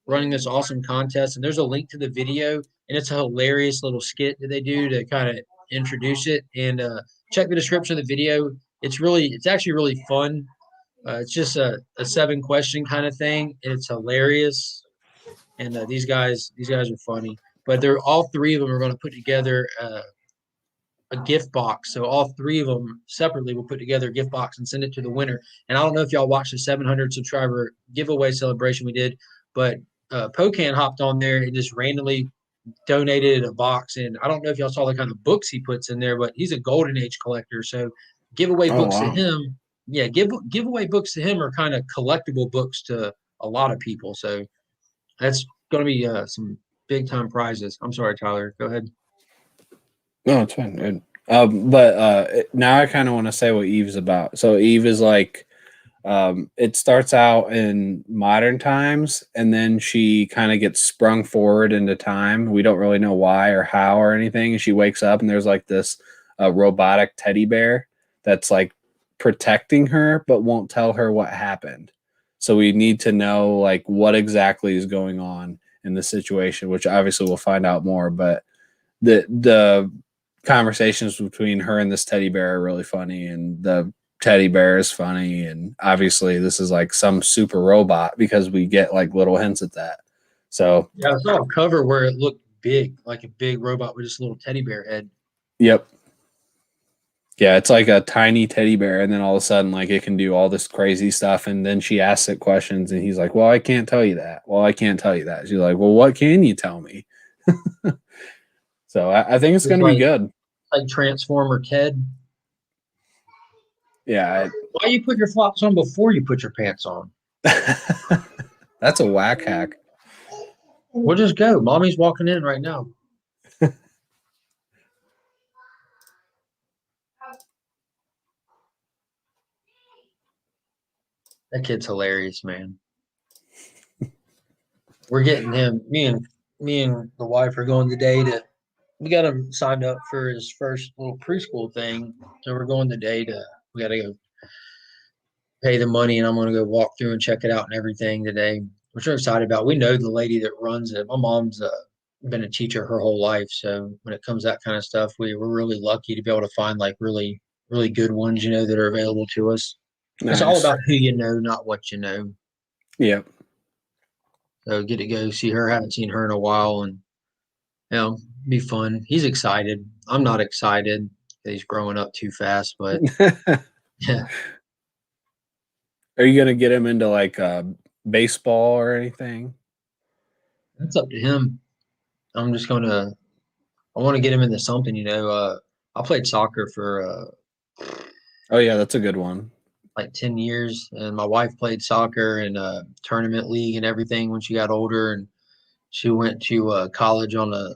running this awesome contest, and there's a link to the video, and it's a hilarious little skit that they do to kind of introduce it. And check the description of the video. It's actually really fun. It's just a 7-question kind of thing, and it's hilarious. And these guys are funny. But they're all 3 of them are going to put together a gift box. So all 3 of them separately will put together a gift box and send it to the winner. And I don't know if y'all watched the 700 subscriber giveaway celebration we did, but Pocan hopped on there and just randomly donated a box. And I don't know if y'all saw the kind of books he puts in there, but he's a Golden Age collector. So giveaway books to him. Yeah, giveaway books to him are kind of collectible books to a lot of people. So that's going to be some big time prizes. I'm sorry, Tyler. Go ahead. No, it's fine. But now I kind of want to say what Eve's about. So Eve is like, it starts out in modern times, and then she kind of gets sprung forward into time. We don't really know why or how or anything. And she wakes up, and there's like this robotic teddy bear that's like protecting her, but won't tell her what happened. So we need to know like what exactly is going on in the situation, which obviously we'll find out more. But the conversations between her and this teddy bear are really funny, and the teddy bear is funny, and obviously this is like some super robot because we get like little hints at that. So yeah, I saw a cover where it looked big, like a big robot with just a little teddy bear head. Yep. Yeah, it's like a tiny teddy bear, and then all of a sudden, like, it can do all this crazy stuff, and then she asks it questions, and he's like, well, I can't tell you that. Well, I can't tell you that. She's like, well, what can you tell me? So I think it's going to be good. Like Transformer Ted. Yeah. Why you put your flops on before you put your pants on? That's a whack hack. We'll just go. Mommy's walking in right now. That kid's hilarious, man. We're getting him. Me and the wife are going today to. We got him signed up for his first little preschool thing, so we're going today to. We got to go pay the money, and I'm going to go walk through and check it out and everything today, which we're excited about. We know the lady that runs it. My mom's been a teacher her whole life, so when it comes to that kind of stuff, we're really lucky to be able to find like really really good ones, that are available to us. Nice. It's all about who you know, not what you know. Yep. So get to go see her. Haven't seen her in a while, and be fun. He's excited. I'm not excited. He's growing up too fast, but yeah. Are you gonna get him into like baseball or anything? That's up to him. I'm just gonna. I want to get him into something. I played soccer for Oh yeah, that's a good one. like 10 years, and my wife played soccer in a tournament league and everything when she got older, and she went to college on a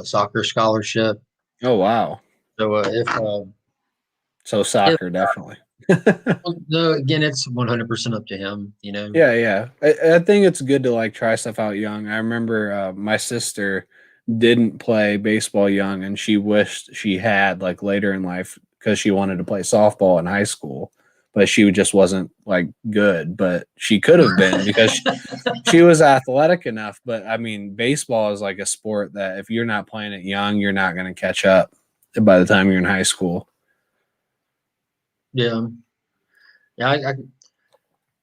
soccer scholarship. Oh wow. So So if soccer definitely. no, again, it's 100% up to him. Yeah, yeah. I think it's good to like try stuff out young. I remember my sister didn't play baseball young, and she wished she had like later in life because she wanted to play softball in high school, but she just wasn't like good. But she could have been because she was athletic enough. But I mean, baseball is like a sport that if you're not playing it young, you're not going to catch up by the time you're in high school. Yeah, yeah.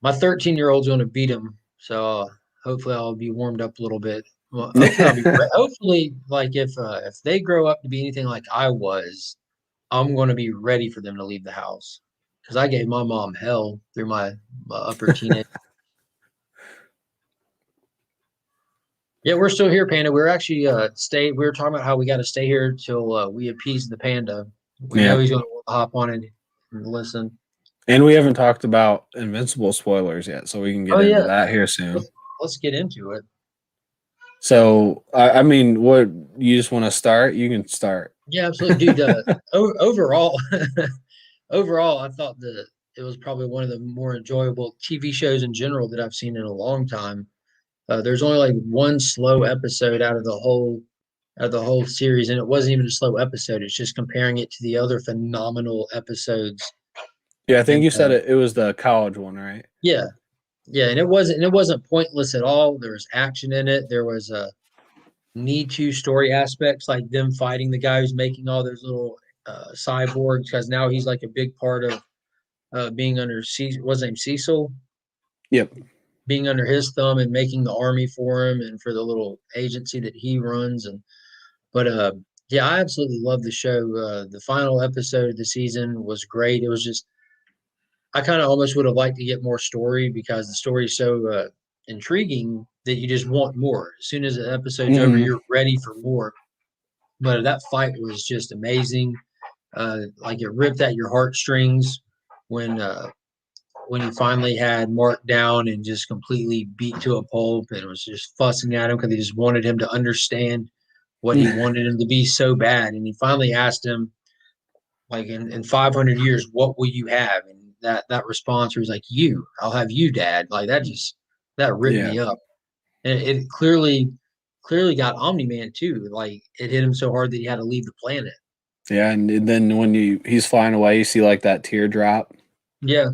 My 13-year-old's going to beat him, so hopefully I'll be warmed up a little bit. Well, hopefully, like if they grow up to be anything like I was, I'm going to be ready for them to leave the house because I gave my mom hell through my upper teenage. Yeah, we're still here, Panda. We're actually stay. We were talking about how we got to stay here till we appease the panda. We know he's going to hop on and listen. And we haven't talked about Invincible spoilers yet, so we can get into that here soon. Let's get into it. So, I mean, what you just want to start? You can start. Yeah, absolutely, dude. Overall, I thought that it was probably one of the more enjoyable TV shows in general that I've seen in a long time. There's only like one slow episode out of the whole series, and it wasn't even a slow episode. It's just comparing it to the other phenomenal episodes. Yeah, I think you said it was the college one, right? Yeah, yeah, and it wasn't pointless at all. There was action in it. There was a need to story aspects, like them fighting the guy who's making all those little cyborgs, because now he's like a big part of being under what's his name, Cecil? Yep. Being under his thumb and making the army for him and for the little agency that he runs. But yeah, I absolutely love the show. The final episode of the season was great. It was just, I kind of almost would have liked to get more story because the story is so intriguing that you just want more. As soon as the episode's over, you're ready for more. But that fight was just amazing. Like it ripped at your heartstrings when he finally had Mark down and just completely beat to a pulp and was just fussing at him because he just wanted him to understand what he wanted him to be so bad. And he finally asked him, like, in 500 years, what will you have? And that response was like, I'll have you, Dad. Like that ripped me up. And it clearly got Omni-Man too. Like it hit him so hard that he had to leave the planet. Yeah, and then when he's flying away, you see like that teardrop. Yeah.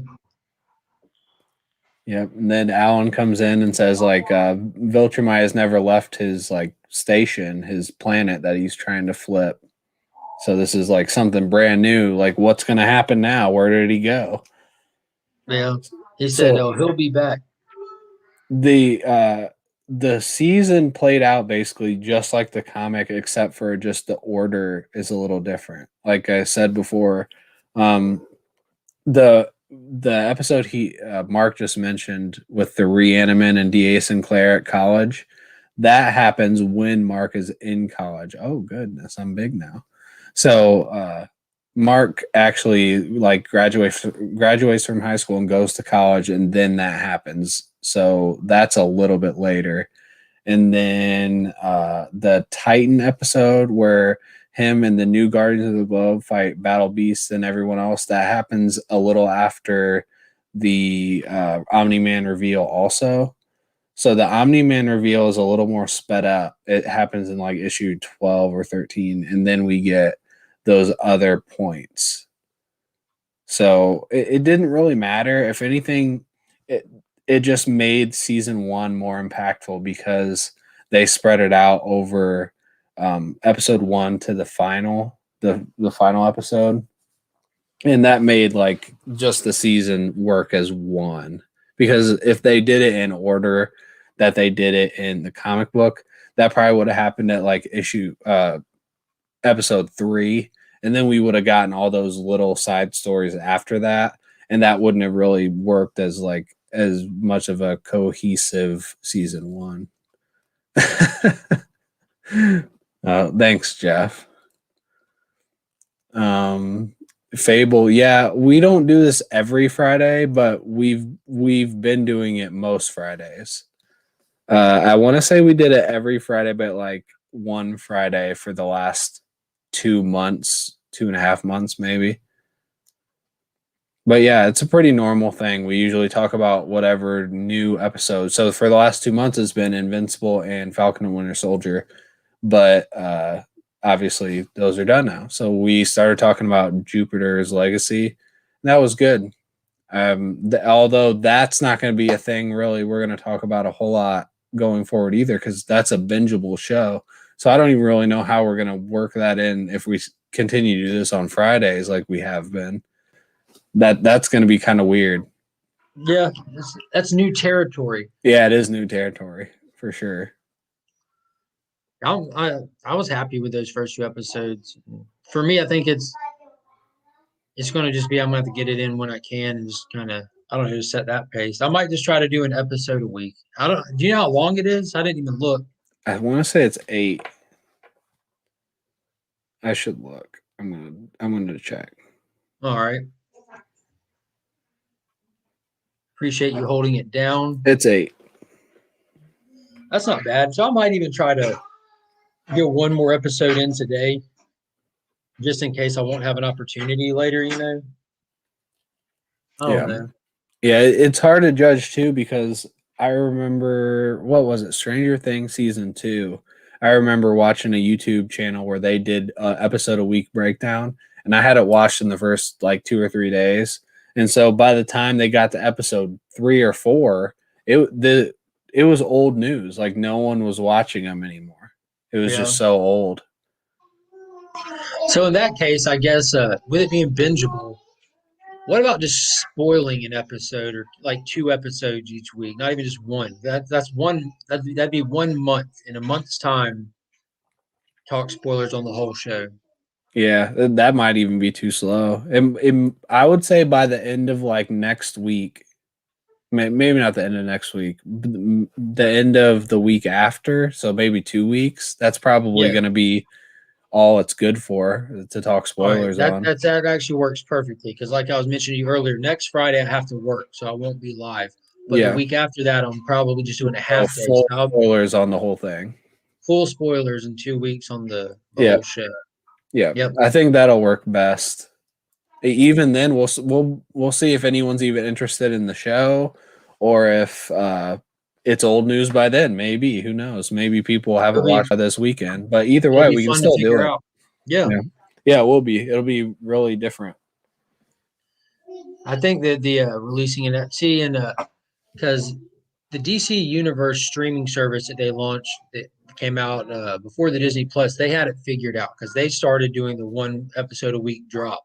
Yep. And then Alan comes in and says like Viltrumite has never left his like station, his planet that he's trying to flip. So this is like something brand new. Like what's going to happen now? Where did he go? Yeah. He said, he'll be back. The season played out basically just like the comic, except for just the order is a little different. Like I said before, the episode Mark just mentioned with the Reaniman and D.A. Sinclair at college, that happens when Mark is in college. Oh goodness, I'm big now. So Mark actually like graduates from high school and goes to college, and then that happens. So that's a little bit later. And then the Titan episode where him and the new Guardians of the Globe fight Battle Beast and everyone else, that happens a little after the Omni-Man reveal also. So the Omni-Man reveal is a little more sped up. It happens in like issue 12 or 13, and then we get those other points. So it didn't really matter. If anything, it just made season 1 more impactful because they spread it out over episode 1 to the final episode, and that made like just the season work as one. Because if they did it in order that they did it in the comic book, that probably would have happened at like episode 3, and then we would have gotten all those little side stories after that, and that wouldn't have really worked as much of a cohesive season 1. Thanks, Jeff. Fable, yeah, we don't do this every Friday, but we've been doing it most Fridays. I want to say we did it every Friday, but like one Friday for the last 2 months, 2.5 months, maybe. But yeah, it's a pretty normal thing. We usually talk about whatever new episode. So for the last 2 months, it's been Invincible and Falcon and Winter Soldier. But obviously, those are done now. So we started talking about Jupiter's Legacy. And that was good. Although that's not going to be a thing, really, we're going to talk about a whole lot going forward either, because that's a bingeable show. So I don't even really know how we're going to work that in if we continue to do this on Fridays like we have been. That's going to be kind of weird. Yeah, that's new territory. Yeah, it is new territory for sure. I was happy with those first 2 episodes. For me, I think it's going to just be I'm going to have to get it in when I can and just kind of, I don't know, just set that pace. I might just try to do an episode a week. Do you know how long it is? I didn't even look. I want to say it's 8. I should look. I'm gonna check. All right. Appreciate you holding it down. It's 8. That's not bad. So I might even try to get one more episode in today, just in case I won't have an opportunity later, you know? I don't know. Yeah, it's hard to judge too, because I remember, what was it, Stranger Things season 2. I remember watching a YouTube channel where they did an episode a week breakdown, and I had it watched in the first like 2 or 3 days. And so by the time they got to episode 3 or 4, it was old news. Like no one was watching them anymore. It was just so old. So in that case, I guess with it being bingeable, what about just spoiling an episode or like 2 episodes each week? Not even just one. That's one. That'd be 1 month. In a month's time, talk spoilers on the whole show. Yeah, that might even be too slow. I would say by the end of like next week, maybe not the end of next week, the end of the week after, so maybe 2 weeks. That's probably going to be all it's good for, to talk spoilers on. That actually works perfectly, because like I was mentioning to you earlier, next Friday I have to work, so I won't be live. But the week after that, I'm probably just doing a half day. Full spoilers on the whole thing. Full spoilers in 2 weeks on the whole show. Yeah, I think that'll work best. Even then, we'll see if anyone's even interested in the show, or if it's old news by then. Maybe, who knows? Maybe people haven't watched it this weekend. But either way, we can still do it. Yeah, it will be. It'll be really different. I think that the releasing it, because the DC Universe streaming service that they launched, that came out before the Disney Plus, they had it figured out, because they started doing the 1 episode a week drop.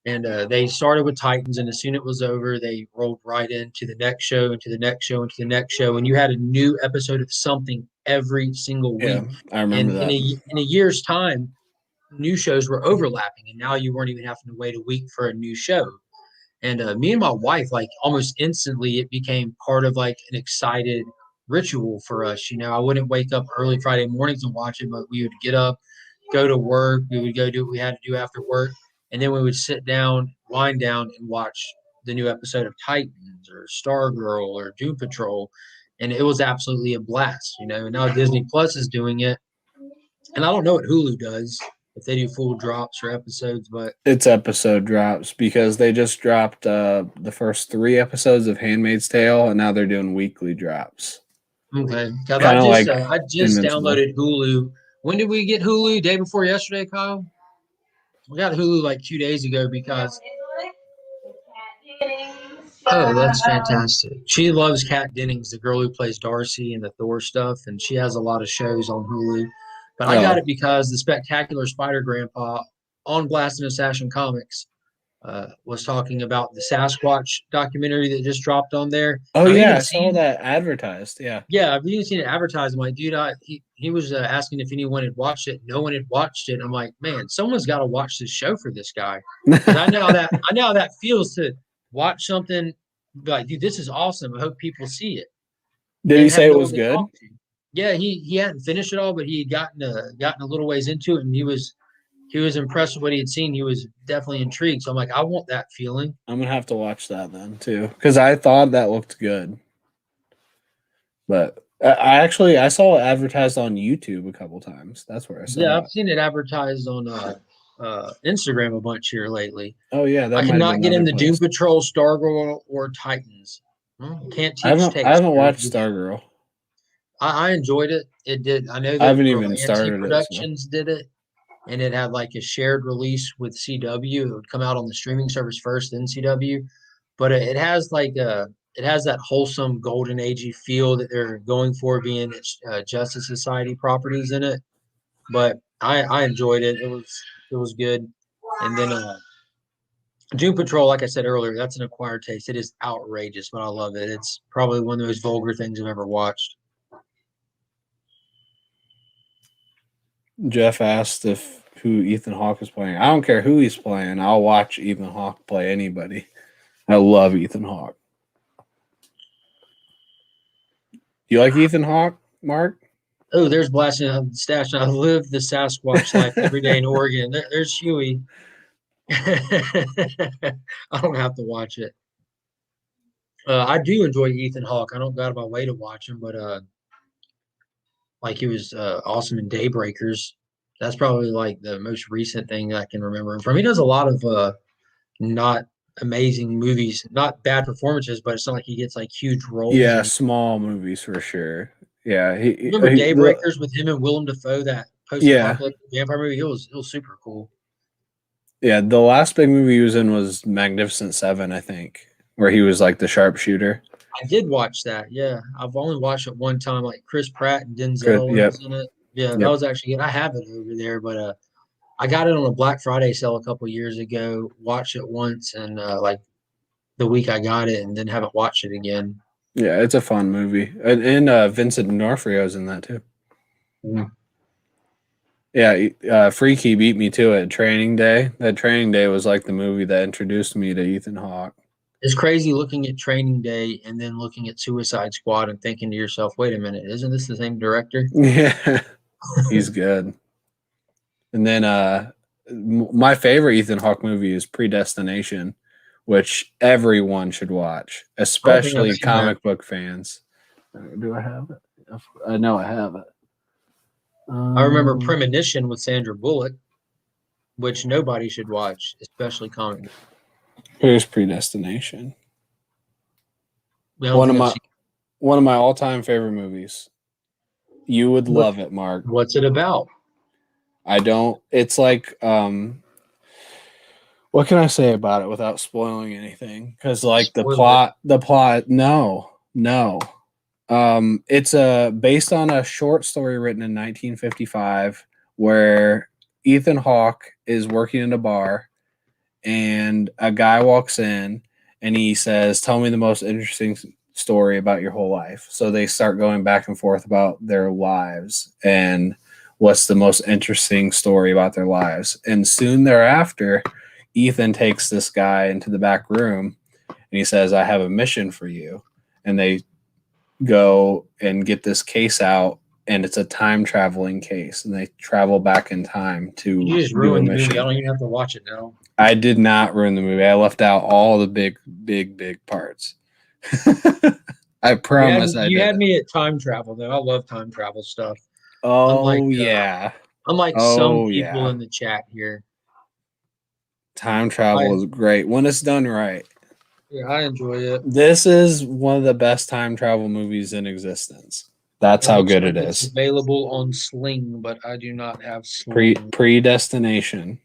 And they started with Titans, and as soon as it was over, they rolled right into the next show, into the next show, into the next show, and you had a new episode of something every single week. Yeah, I remember that. In a year's time, new shows were overlapping, and now you weren't even having to wait a week for a new show. And me and my wife, like almost instantly, it became part of like an excited ritual for us. You know, I wouldn't wake up early Friday mornings and watch it, but we would get up, go to work, we would go do what we had to do after work. And then we would sit down, wind down, and watch the new episode of Titans or Stargirl or Doom Patrol. And it was absolutely a blast, you know. And now Disney Plus is doing it. And I don't know what Hulu does, if they do full drops or episodes, but it's episode drops, because they just dropped the first 3 episodes of Handmaid's Tale, and now they're doing weekly drops. Okay. I just downloaded Hulu. When did we get Hulu? Day before yesterday, Kyle? We got Hulu like 2 days ago because. Oh, that's fantastic. She loves Kat Dennings, the girl who plays Darcy in the Thor stuff, and she has a lot of shows on Hulu. But I got it because the Spectacular Spider-Grandpa on Blast and Assassin Comics was talking about the Sasquatch documentary that just dropped on there. Oh, yeah, I saw that advertised, yeah. Yeah, I've even seen it advertised. I'm like, dude, he was asking if anyone had watched it. No one had watched it. I'm like, man, someone's got to watch this show for this guy. I know how that feels to watch something, be like, dude, this is awesome. I hope people see it. Did he say it was good? Yeah, he hadn't finished it all, but he had gotten a little ways into it, and he was impressed with what he had seen. He was definitely intrigued. So I'm like, I want that feeling. I'm gonna have to watch that then too, because I thought that looked good. But I saw it advertised on YouTube a couple times. That's where I saw Yeah, it. I've seen it advertised on Instagram a bunch here lately. Oh yeah, that I might have cannot been get another into Doom place. Patrol, Stargirl, or Titans. Well, can't I teach haven't I takes. haven't watched Stargirl. I enjoyed it. It did. I know I that haven't even Berlanti started it. So. Productions did it, and it had like a shared release with CW. It would come out on the streaming service first, then CW. But it has like it has that wholesome golden agey feel that they're going for, being Justice Society properties in it. But I enjoyed it. It was good. And then Doom Patrol, like I said earlier, that's an acquired taste. It is outrageous, but I love it. It's probably one of the most vulgar things I've ever watched. Jeff asked if who Ethan Hawke is playing. I don't care who he's playing. I'll watch Ethan Hawke play anybody. I love Ethan Hawke. You like Ethan Hawke, Mark? Oh, there's blasting out the stash. I live the Sasquatch life every day in Oregon. There's Huey. I don't have to watch it. I do enjoy Ethan Hawke. I don't go out of my way to watch him, but like he was awesome in Daybreakers. That's probably like the most recent thing I can remember him from. He does a lot of not amazing movies, not bad performances, but it's not like he gets like huge roles. Yeah, small movies for sure. Yeah, remember Daybreakers with him and Willem Dafoe, that post-apocalyptic vampire movie? It was super cool. Yeah, the last big movie he was in was Magnificent Seven, I think, where he was like the sharpshooter. I did watch that. Yeah, I've only watched it one time. Like Chris Pratt and Denzel was in it. Yeah, that was actually good. I have it over there, but I got it on a Black Friday sale a couple years ago. Watched it once, and like the week I got it, and then haven't watched it again. Yeah, it's a fun movie, and Vincent D'Onofrio's in that too. Mm. Yeah, Freaky beat me to it. Training Day. That Training Day was like the movie that introduced me to Ethan Hawke. It's crazy looking at Training Day and then looking at Suicide Squad and thinking to yourself, "Wait a minute, isn't this the same director?" Yeah, he's good. And then my favorite Ethan Hawke movie is Predestination, which everyone should watch, especially comic book fans. Do I have it? I know I have it. I remember Premonition with Sandra Bullock, which nobody should watch, especially comic book. Here's Predestination. I One don't of think I've my all-time favorite movies. You would love it, Mark. What's it about? I don't. It's like what can I say about it without spoiling anything? Because like the plot. No. It's based on a short story written in 1955 where Ethan Hawke is working in a bar and a guy walks in and he says, "Tell me the most interesting story about your whole life." So they start going back and forth about their lives and what's the most interesting story about their lives. And soon thereafter, Ethan takes this guy into the back room and he says, "I have a mission for you." And they go and get this case out, and it's a time traveling case, and they travel back in time to You just ruined the movie. I don't even have to watch it now. I did not ruin the movie. I left out all the big parts. I promise you had me at time travel, though. I love time travel stuff. Oh, yeah. Unlike some people in the chat here. Time travel is great when it's done right. Yeah, I enjoy it. This is one of the best time travel movies in existence. That's how good it is. It's available on Sling, but I do not have Sling. Predestination.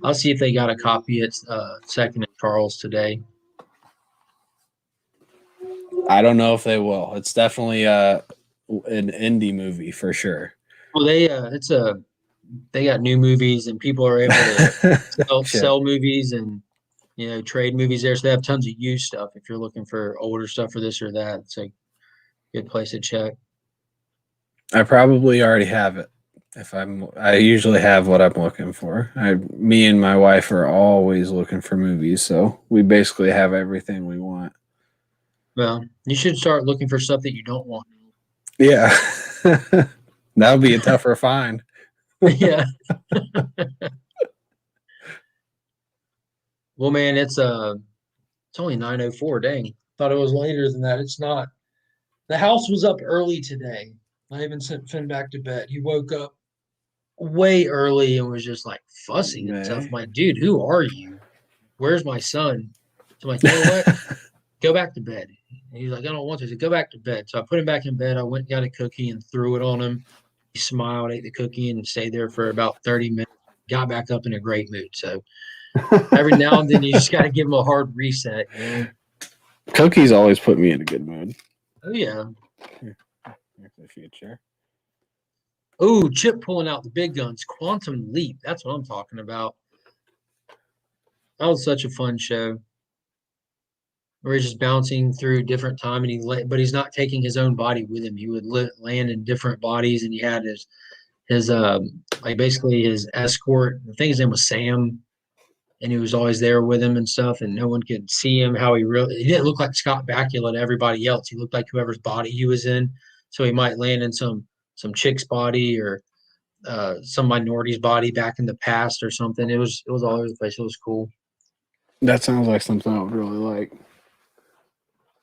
I'll see if they got a copy at Second and Charles today. I don't know if they will. It's definitely an indie movie for sure. Well, they got new movies, and people are able to sell movies and trade movies there. So they have tons of used stuff. If you're looking for older stuff for this or that, it's a good place to check. I probably already have it. I usually have what I'm looking for. Me and my wife are always looking for movies, so we basically have everything we want. Well, you should start looking for stuff that you don't want. Yeah. That would be a tougher find. Yeah. Well, man, it's only 9:04. Dang, thought it was later than that. It's not. The house was up early today. I even sent Finn back to bed. He woke up way early and was just like fussing and stuff. I'm like, dude, who are you? Where's my son? So I'm like, you know what? Go back to bed. And he's like, I don't want to. I said, go back to bed. So I put him back in bed. I went and got a cookie and threw it on him. He smiled, ate the cookie, and stayed there for about 30 minutes. Got back up in a great mood. So every now and then you just got to give him a hard reset. You know? Cookies always put me in a good mood. Oh, yeah. Here's the future. Oh, Chip pulling out the big guns. Quantum Leap. That's what I'm talking about. That was such a fun show. Where he's just bouncing through different time, and but he's not taking his own body with him. He would land in different bodies, and he had his like basically his escort. I think his name was Sam, and he was always there with him and stuff. And no one could see him. He didn't look like Scott Bakula to everybody else. He looked like whoever's body he was in. So he might land in some chick's body or some minority's body back in the past or something. It was all over the place. It was cool. That sounds like something I would really like.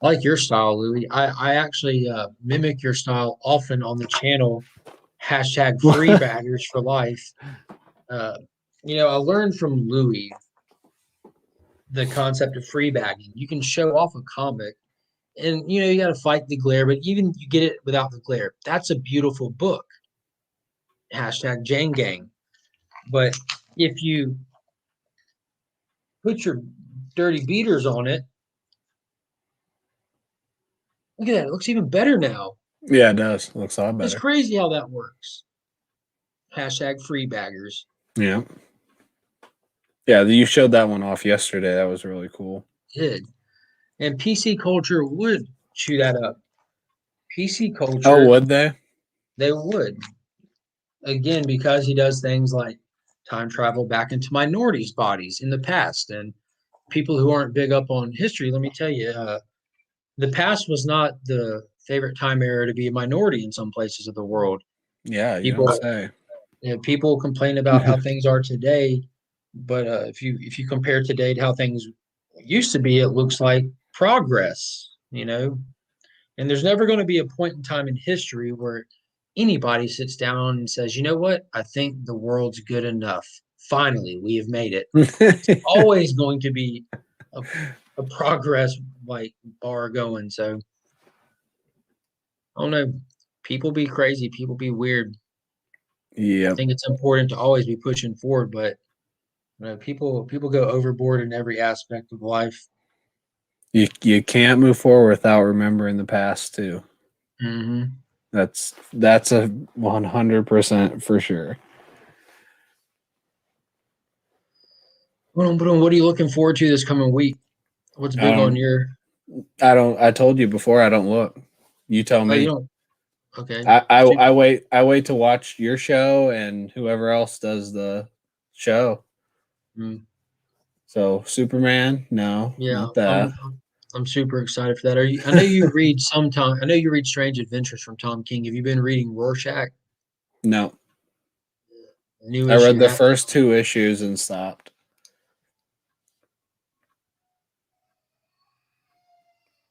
I like your style, Louis. I actually mimic your style often on the channel. Hashtag free baggers for life. I learned from Louis the concept of free bagging. You can show off a comic and, you got to fight the glare, but even you get it without the glare. That's a beautiful book. Hashtag Jane Gang. But if you put your dirty beaters on it, look at that. It looks even better now. Yeah, it does. It looks a lot better. It's crazy how that works. Hashtag free baggers. Yeah. Yeah, you showed that one off yesterday. That was really cool. Did. And PC Culture would chew that up. PC Culture. Oh, would they? They would. Again, because he does things like time travel back into minorities' bodies in the past. And people who aren't big up on history, let me tell you, the past was not the favorite time era to be a minority in some places of the world. Yeah, people say. People complain about how things are today, but if you compare today to how things used to be, it looks like progress, And there's never going to be a point in time in history where anybody sits down and says, you know what? I think the world's good enough. Finally, we have made it. It's always going to be a progress bar going. So I don't know. People be crazy. People be weird. Yeah. I think it's important to always be pushing forward, but people go overboard in every aspect of life. You can't move forward without remembering the past too. Mm-hmm. That's a 100% for sure. What are you looking forward to this coming week? What's big on your? I told you before. I don't look. You tell me. You don't. Okay. I wait to watch your show and whoever else does the show. Mm. So Superman, no, not that. I'm super excited for that. I know you read sometime. I know you read Strange Adventures from Tom King. Have you been reading Rorschach? No. I read the first 2 issues and stopped.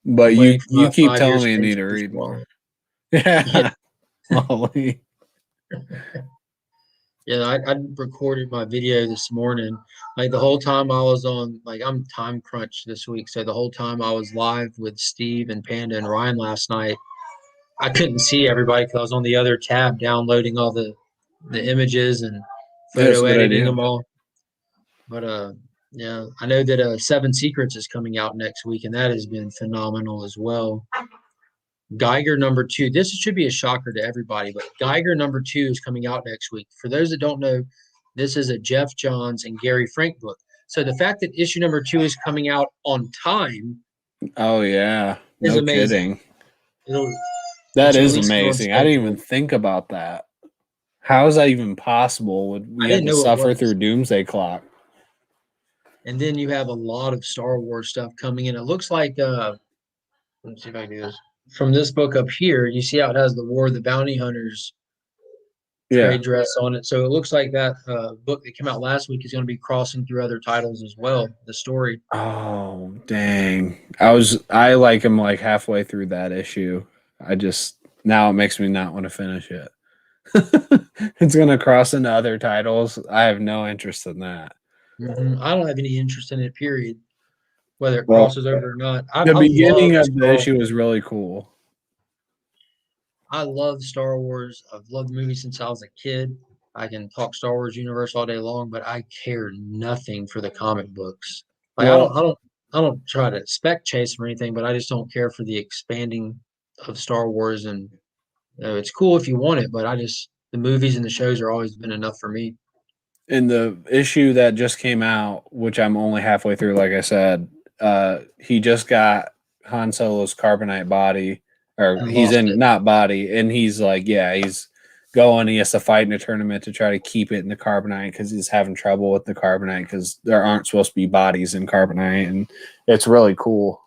But you keep telling me you need to read more. Yeah. Molly. Yeah, I recorded my video this morning. The whole time I was on, I'm time crunched this week. So the whole time I was live with Steve and Panda and Ryan last night, I couldn't see everybody because I was on the other tab downloading all the images and photo editing them all. But yeah, I know that 7 Secrets is coming out next week, and that has been phenomenal as well. Geiger #2. This should be a shocker to everybody, but Geiger #2 is coming out next week. For those that don't know, this is a Jeff Johns and Gary Frank book. So the fact that issue #2 is coming out on time. Oh yeah, no kidding. That is amazing. I didn't even think about that. How is that even possible? Would we have to suffer through Doomsday Clock? And then you have a lot of Star Wars stuff coming in. It looks like let me see if I can do this. from this book up here, you see how it has the War of the Bounty Hunters Yeah. trade dress on it. So it looks like that book that came out last week is going to be crossing through other titles as well. The story. Oh dang! I like him like halfway through that issue. Now it makes me not want to finish it. It's gonna cross into other titles. I have no interest in that. I don't have any interest in it. Period. Whether it Well, crosses over or not. The beginning love of the issue was really cool. I love Star Wars. I've loved the movie since I was a kid. I can talk Star Wars universe all day long, but I care nothing for the comic books. Like I don't try to spec chase or anything, but I just don't care for the expanding of Star Wars. And it's cool if you want it, but the movies and the shows are always been enough for me. In the issue that just came out, which I'm only halfway through, like I said, he just got Han Solo's carbonite body, or he's in it. Not body, and he's like, yeah, he's going. He has to fight in a tournament to try to keep it in the carbonite because he's having trouble with the carbonite because there aren't supposed to be bodies in carbonite, and it's really cool.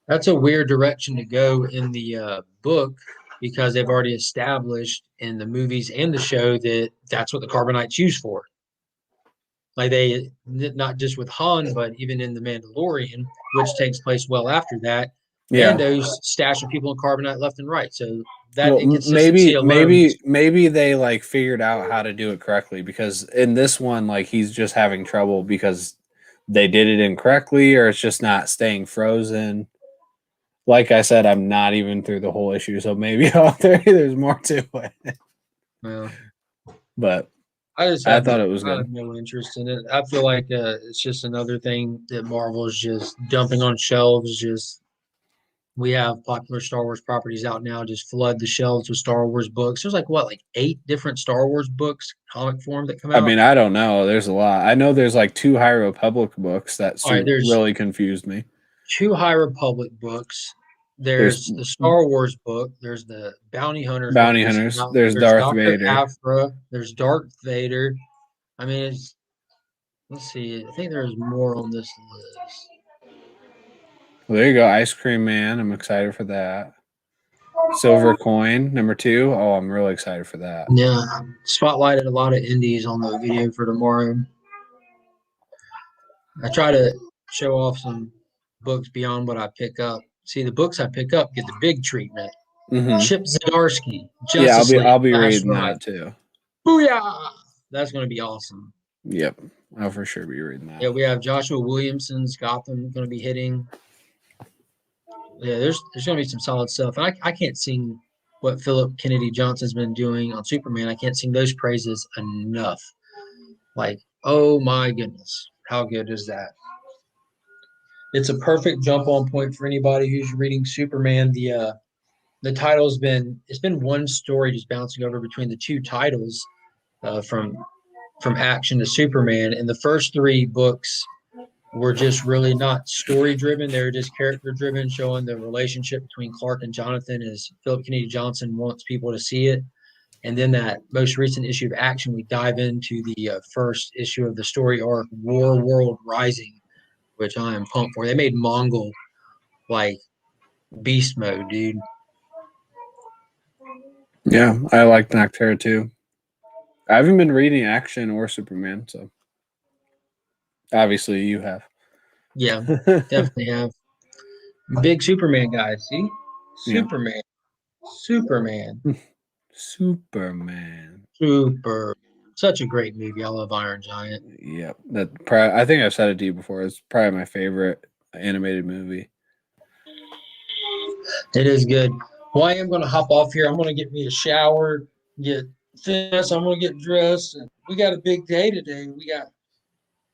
That's a weird direction to go in the book because they've already established in the movies and the show that that's what the carbonite's used for. Like they, not just with Han, but even in The Mandalorian, which takes place well after that, Mando's stashing people in carbonite left and right. So that maybe they like figured out how to do it correctly because in this one, like he's just having trouble because they did it incorrectly or it's just not staying frozen. Like I said, I'm not even through the whole issue, so maybe there's more to it. Yeah. But I thought it was good. I have no interest in it. I feel like it's just another thing that Marvel's just dumping on shelves. We have popular Star Wars properties out now. Just flood the shelves with Star Wars books. There's like 8 different Star Wars books, comic form that come out. I mean, I don't know. There's a lot. I know there's like 2 High Republic books that really confused me. 2 High Republic books. There's the Star Wars book. There's the Bounty Hunters. There's Darth Vader. Aphra. There's Darth Vader. I mean, let's see. I think there's more on this list. Well, there you go. Ice Cream Man. I'm excited for that. Silver Coin, number 2. Oh, I'm really excited for that. Yeah. Spotlighted a lot of indies on the video for tomorrow. I try to show off some books beyond what I pick up. See, the books I pick up get the big treatment. Mm-hmm. Chip Zdarsky. I'll be reading that too. Booyah! That's going to be awesome. Yep, I'll for sure be reading that. Yeah, we have Joshua Williamson's Gotham going to be hitting. Yeah, there's going to be some solid stuff. And I can't sing what Philip Kennedy Johnson's been doing on Superman. I can't sing those praises enough. Like, oh my goodness, how good is that? It's a perfect jump on point for anybody who's reading Superman. The title's been one story just bouncing over between the 2 titles from Action to Superman. And the first 3 books were just really not story driven. They were just character driven, showing the relationship between Clark and Jonathan as Philip Kennedy Johnson wants people to see it. And then that most recent issue of Action, we dive into the first issue of the story arc, War World Rising, which I am pumped for. They made Mongol like beast mode, dude. Yeah, I like Noctera too. I haven't been reading Action or Superman, so obviously you have. Yeah, definitely have. Big Superman guy, see? Superman. Yeah. Superman. Super. Such a great movie. I love Iron Giant. Yep. I think I've said it to you before. It's probably my favorite animated movie. It is good. Well, I am going to hop off here. I'm going to get me a shower, get finished. I'm going to get dressed. And we got a big day today. We got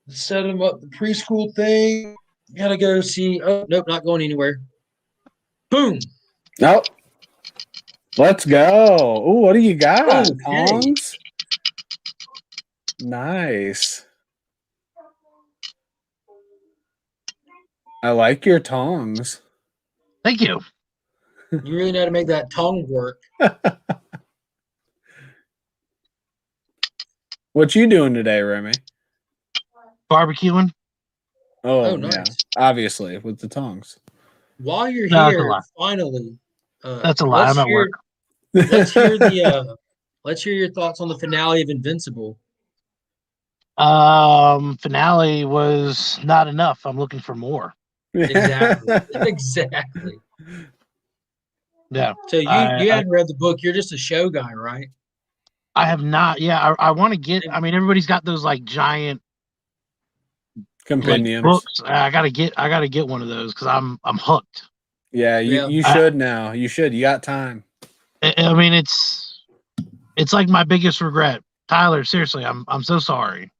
to set them up the preschool thing. Got to go see. Oh, nope, not going anywhere. Boom. Nope. Let's go. Oh, what do you got? Tongs? Nice. I like your tongs. Thank you. You really know how to make that tongue work. What you doing today, Remy? Barbecuing. Oh nice. Yeah. Obviously, with the tongs. While you're here, finally, That's a lie. I'm at work. Let's hear the let's hear your thoughts on the finale of Invincible. Finale was not enough. I'm looking for more. Exactly. Exactly. Yeah. So you hadn't read the book. You're just a show guy, right? I have not. Yeah, I want to get. I mean, everybody's got those like giant compendiums. like, books. I gotta get one of those because I'm hooked. Yeah, you should now. You should. You got time. I mean, it's like my biggest regret, Tyler. Seriously, I'm so sorry.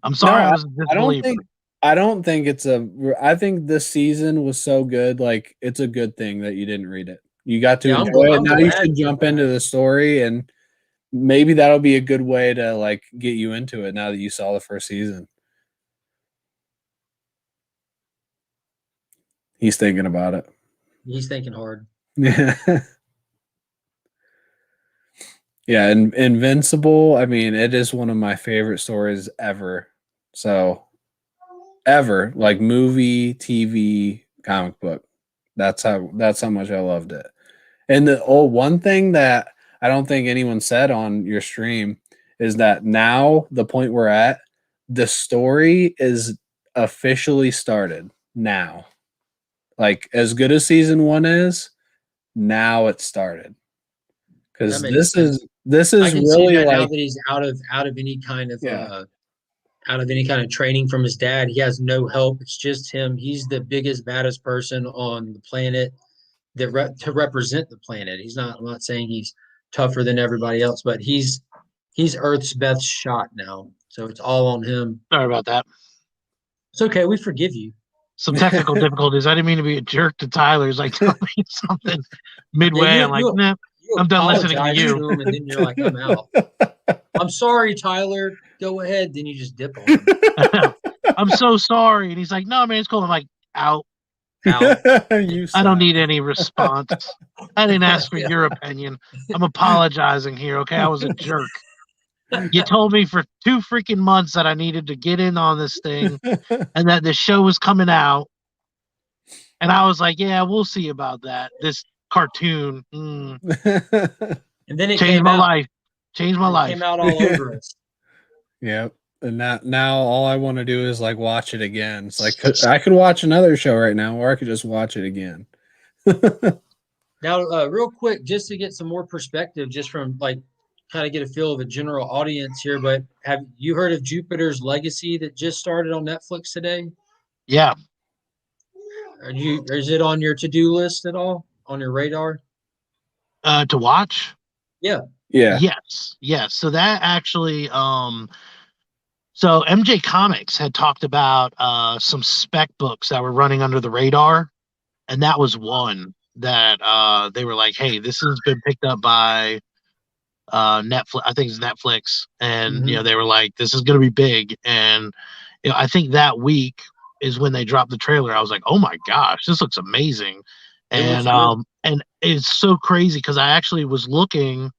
I'm sorry. No, I was a disbeliever. I don't think it's a. I think this season was so good. Like, it's a good thing that you didn't read it. You got to enjoy it. Now you should jump into the story, and maybe that'll be a good way to like get you into it. Now that you saw the first season, he's thinking about it. He's thinking hard. Yeah. Yeah, and Invincible, I mean, it is one of my favorite stories ever. So, ever, like movie, TV, comic book. That's how much I loved it. And one thing that I don't think anyone said on your stream is that now the point we're at, the story is officially started now. Like, as good as season 1 is, now it started. Because this is really like, now that he's out of any kind of out of any kind of training from his dad. He has no help. It's just him. He's the biggest, baddest person on the planet to represent the planet. I'm not saying he's tougher than everybody else, but he's Earth's best shot now. So it's all on him. Sorry about that. It's okay. We forgive you. Some technical difficulties. I didn't mean to be a jerk to Tyler. He's like telling me something midway. I'm like, nah, I'm done listening to you. To him and then you're like, I'm out. I'm sorry, Tyler. Go ahead. Then you just dip on him. I'm so sorry. And he's like, no, man, it's cool. I'm like, out. I don't need any response. I didn't ask for your opinion. I'm apologizing here, okay? I was a jerk. You told me for 2 freaking months that I needed to get in on this thing and that the show was coming out. And I was like, yeah, we'll see about that. This cartoon. And then it changed my life. Changed my life. Came out all over us. Yep. And now all I want to do is like watch it again. It's like I could watch another show right now, or I could just watch it again. Now, real quick, just to get some more perspective, just from like kind of get a feel of a general audience here, but have you heard of Jupiter's Legacy that just started on Netflix today? Yeah. Is it on your to-do list at all? On your radar? To watch? Yeah. Yes. So that actually so MJ Comics had talked about some spec books that were running under the radar, and that was one that they were like, hey, this has been picked up by Netflix. I think it's Netflix, and you know, they were like, this is going to be big. And you know, I think that week is when they dropped the trailer. I was like, oh my gosh, this looks amazing. And it's so crazy because I actually was looking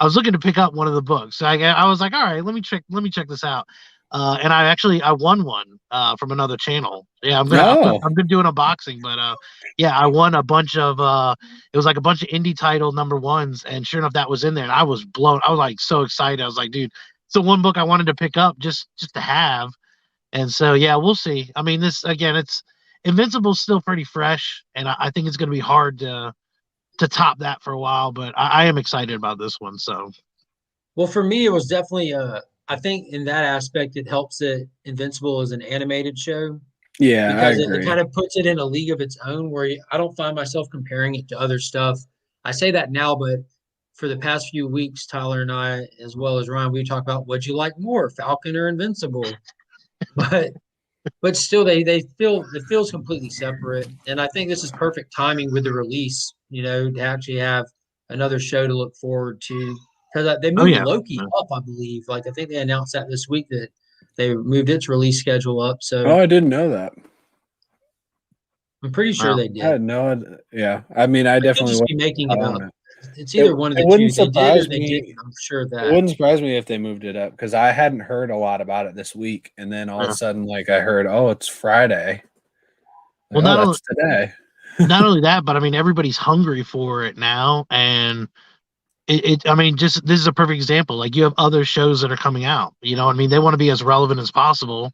to pick up one of the books. So I was like, all right, let me check this out. And I won one from another channel. Yeah, I'm gonna do an unboxing, but yeah, I won a bunch of it was like a bunch of indie title number ones, and sure enough, that was in there, and I was like so excited. I was like, dude, it's the one book I wanted to pick up just to have. And so yeah, we'll see. I mean, this again, it's Invincible's still pretty fresh, and I think it's gonna be hard to top that for a while, but I am excited about this one. So, well, for me, it was definitely I think in that aspect, it helps that Invincible is an animated show. Yeah, because it kind of puts it in a league of its own where I don't find myself comparing it to other stuff. I say that now, but for the past few weeks, Tyler and I, as well as Ryan, we talk about what'd you like more, Falcon or Invincible? But still, it feels completely separate. And I think this is perfect timing with the release, you know, to actually have another show to look forward to. Because they moved Loki up, I believe. Like, I think they announced that this week that they moved its release schedule up. So I didn't know that. I'm pretty sure they did. I had no idea. Yeah, I mean, I definitely just be making it up. It's either one of the two. They did or they didn't. I'm sure of that. It wouldn't surprise me if they moved it up because I hadn't heard a lot about it this week, and then all of a sudden, like I heard, oh, it's Friday. Well, that's today. not only that, but I mean, everybody's hungry for it now, and I mean, just this is a perfect example. Like you have other shows that are coming out. You know what I mean? They want to be as relevant as possible.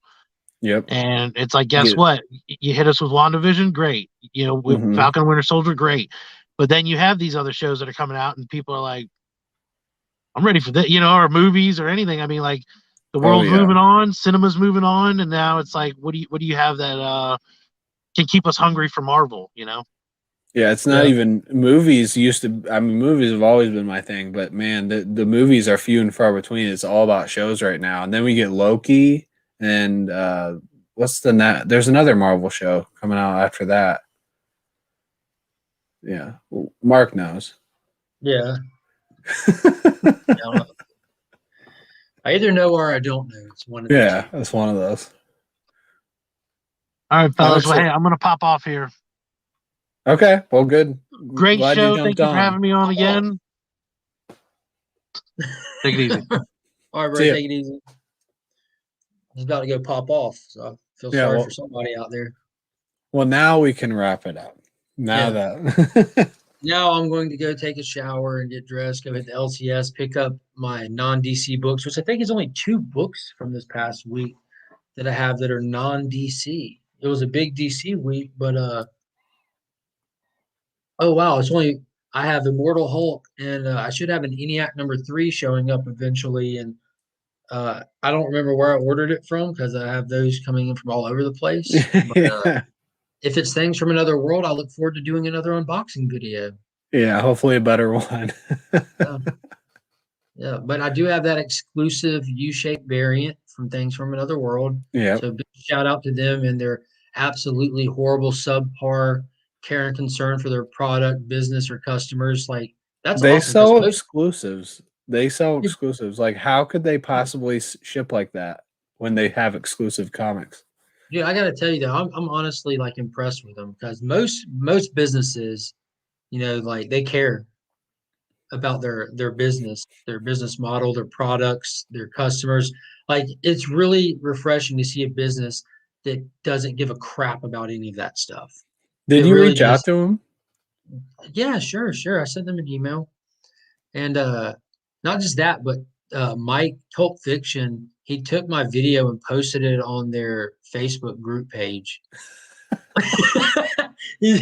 Yep. And it's like, guess Yeah. what? You hit us with WandaVision, great. You know, with Mhm. Falcon and Winter Soldier, great. But then you have these other shows that are coming out, and people are like, I'm ready for that, you know, or movies or anything. I mean, like the Oh world's yeah. moving on, cinema's moving on, and now it's like, what do you have that can keep us hungry for Marvel, you know? Yeah, it's not Yeah. even movies used to. I mean, movies have always been my thing, but man, the movies are few and far between. It's all about shows right now. And then we get Loki and there's another Marvel show coming out after that. Yeah, Mark knows. Yeah. Yeah. I either know or I don't know. It's one of the Yeah, two. that's one of those. All right, I'm fellas. Well, excited. hey, I'm gonna pop off here. Okay, well, good. Great Glad you show. jumped Thank you for on. having me on again. Take it easy. All right, bro. See ya. Take it easy. He's about to go pop off, so I feel Yeah, sorry well- for somebody out there. Well, now we can wrap it up. Now Yeah. that Now I'm going to go take a shower and get dressed, go hit the LCS, pick up my non-DC books, which I think is only 2 books from this past week that I have that are non-DC. It was a big DC week, but oh wow, it's only I have Immortal Hulk and I should have an ENIAC number 3 showing up eventually, and I don't remember where I ordered it from because I have those coming in from all over the place. But yeah. if it's things from another world, I look forward to doing another unboxing video. Yeah, hopefully a better one. Yeah. Yeah, but I do have that exclusive U-shaped variant from Things from Another World. Yeah. So big shout out to them and their absolutely horrible subpar care and concern for their product, business, or customers. Like that's They awesome because sell most exclusives. They sell Yeah. exclusives. Like, how could they possibly ship like that when they have exclusive comics? dude, I gotta tell you though, I'm honestly like impressed with them because most businesses, you know, like they care about their business model, their products, their customers. Like it's really refreshing to see a business that doesn't give a crap about any of that stuff. Did It you really reach out just to them? yeah, sure. I sent them an email. And not just that, but Mike Pulp Fiction, he took my video and posted it on their Facebook group page. He-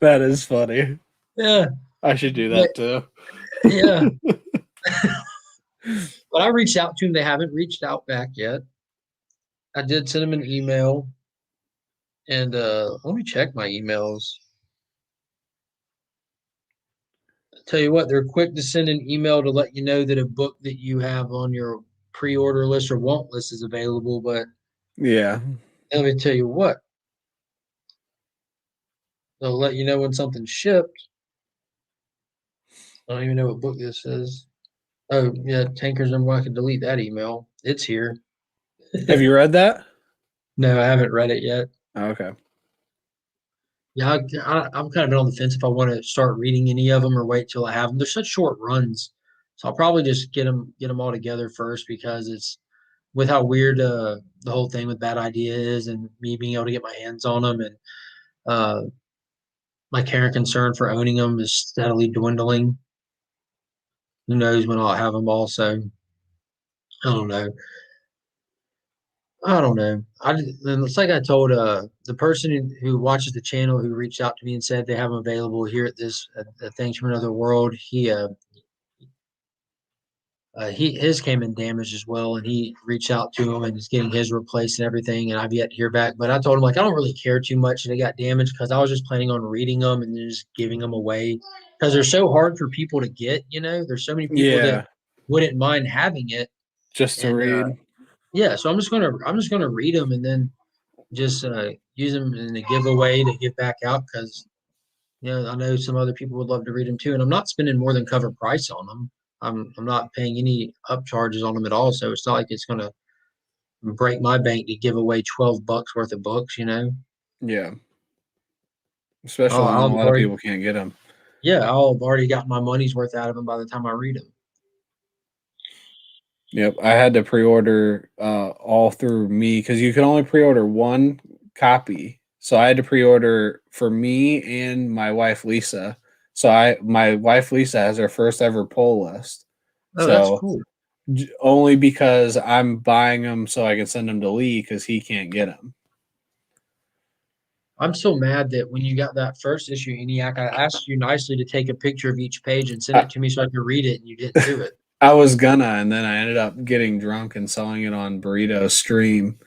That is funny. yeah, I should do that too. yeah. But I reached out to them. They haven't reached out back yet. I did send them an email. And let me check my emails. Tell you what, they're quick to send an email to let you know that a book that you have on your pre-order list or want list is available. But Yeah. let me tell you what, they'll let you know when something's shipped. I don't even know what book this is. Oh, yeah, Tanker's number. I can delete that email. It's here. Have you read that? No, I haven't read it yet. Okay. Yeah, I've kind of been on the fence if I want to start reading any of them or wait till I have them. They're such short runs, so I'll probably just get them all together first because it's with how weird the whole thing with Bad Idea is, and me being able to get my hands on them, and uh, my care and concern for owning them is steadily dwindling. Who knows when I'll have them all? So I don't know. I don't know. And it's like I told the person who watches the channel who reached out to me and said they have them available here at this Things from Another World. He his came in damaged as well, and he reached out to him and is getting his replaced and everything. And I've yet to hear back, but I told him like I don't really care too much that they got damaged because I was just planning on reading them and then just giving them away because they're so hard for people to get. You know, there's so many people Yeah. that wouldn't mind having it. Just to And read. yeah, so I'm just gonna read them and then just use them in a giveaway to give back out because I know some other people would love to read them too, and I'm not spending more than cover price on them. I'm not paying any upcharges on them at all, so it's not like it's gonna break my bank to give away $12 worth of books. Yeah. Especially Oh, when I'll a have lot of already people can't get them. yeah, I'll have already got my money's worth out of them by the time I read them. Yep. I had to pre-order all through me because you can only pre-order one copy. So I had to pre-order for me and my wife Lisa. So my wife Lisa has her first ever pull list. Oh, that's So cool. only because I'm buying them so I can send them to Lee because he can't get them. I'm so mad that when you got that first issue, ENIAC, I asked you nicely to take a picture of each page and send it to me so I could read it, and you didn't do it. I was gonna, and then I ended up getting drunk and selling it on Burrito Stream,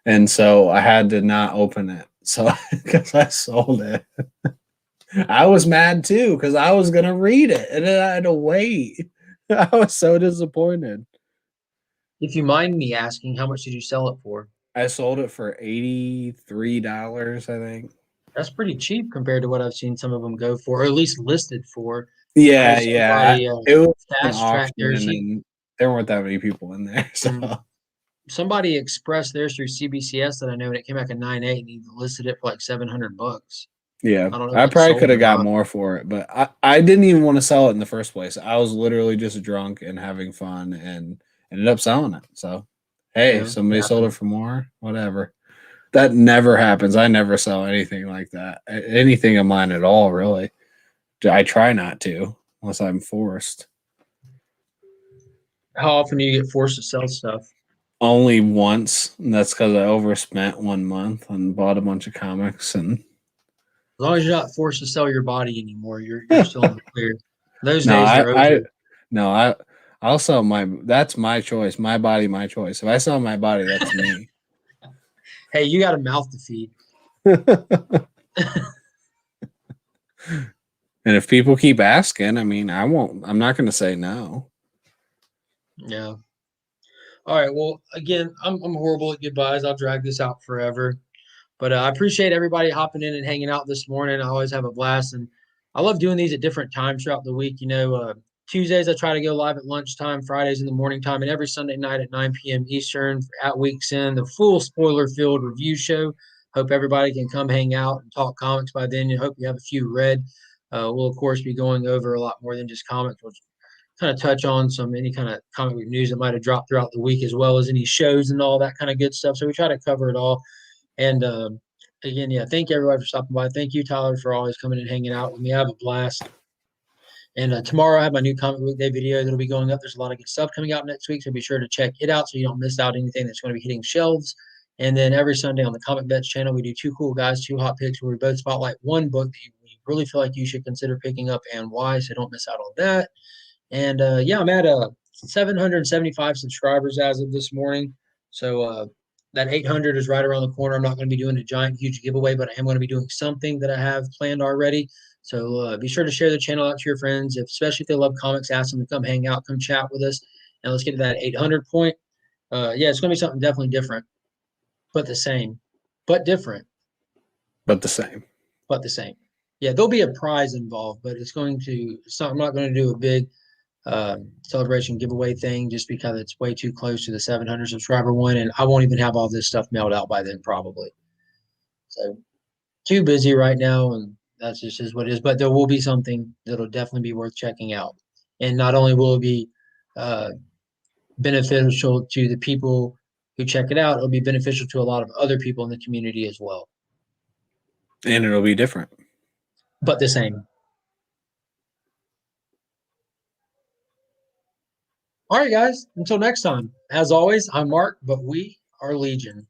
and so I had to not open it. So because I sold it, I was mad too because I was gonna read it, and then I had to wait. I was so disappointed. If you mind me asking, how much did you sell it for? I sold it for $83, I think. That's pretty cheap compared to what I've seen some of them go for, or at least listed for. I Yeah, know yeah. somebody It was an fast track auction, theirs. and then there weren't that many people in there. So Somebody expressed theirs through CBCS that I know, and it came back at 9.8, and he listed it for like $700. yeah, I don't know I if it probably sold could or have got not. more for it, but I didn't even want to sell it in the first place. I was literally just drunk and having fun and ended up selling it. So, hey, Yeah, somebody yeah. sold it for more, whatever. That never happens. I never sell anything like that. Anything of mine at all, really. I try not to unless I'm forced. How often do you get forced to sell stuff? Only once, and that's because I overspent 1 month and bought a bunch of comics and As long as you're not forced to sell your body anymore, you're still in the clear. Those no, days are over. no, I'll sell that's my choice. My body, my choice. If I sell my body, that's me. Hey, you got a mouth to feed. And if people keep asking, I mean, I'm not going to say no. Yeah. All right. Well, again, I'm horrible at goodbyes. I'll drag this out forever. But I appreciate everybody hopping in and hanging out this morning. I always have a blast, and I love doing these at different times throughout the week. Tuesdays I try to go live at lunchtime, Fridays in the morning time, and every Sunday night at 9 p.m. Eastern at Weeks End, the full spoiler-filled review show. Hope everybody can come hang out and talk comics by then. I hope you have a few read. We'll of course be going over a lot more than just comics. We'll kind of touch on any kind of comic book news that might have dropped throughout the week, as well as any shows and all that kind of good stuff. So we try to cover it all. And again, yeah, thank you everybody for stopping by. Thank you, Tyler, for always coming and hanging out with me. I have a blast. And tomorrow I have my new comic book day video that'll be going up. There's a lot of good stuff coming out next week, so be sure to check it out so you don't miss out anything that's going to be hitting shelves. And then every Sunday on the Comic Bets channel, we do two cool guys, two hot picks, where we both spotlight one book that we really feel like you should consider picking up and why. So don't miss out on that. And yeah, I'm at 775 subscribers as of this morning. So that 800 is right around the corner. I'm not going to be doing a giant, huge giveaway, but I am going to be doing something that I have planned already. So be sure to share the channel out to your friends, especially if they love comics. Ask them to come hang out, come chat with us, and let's get to that 800 point. Yeah, it's going to be something definitely different, but the same, but different, But the same. but the same. Yeah, there'll be a prize involved, but I'm not going to do a big celebration giveaway thing just because it's way too close to the 700 subscriber one, and I won't even have all this stuff mailed out by then probably. So too busy right now, and that's just is what it is. But there will be something that'll definitely be worth checking out, and not only will it be beneficial to the people who check it out, it'll be beneficial to a lot of other people in the community as well. And it'll be different. But the same. All right, guys. Until next time. As always, I'm Mark, but we are Legion.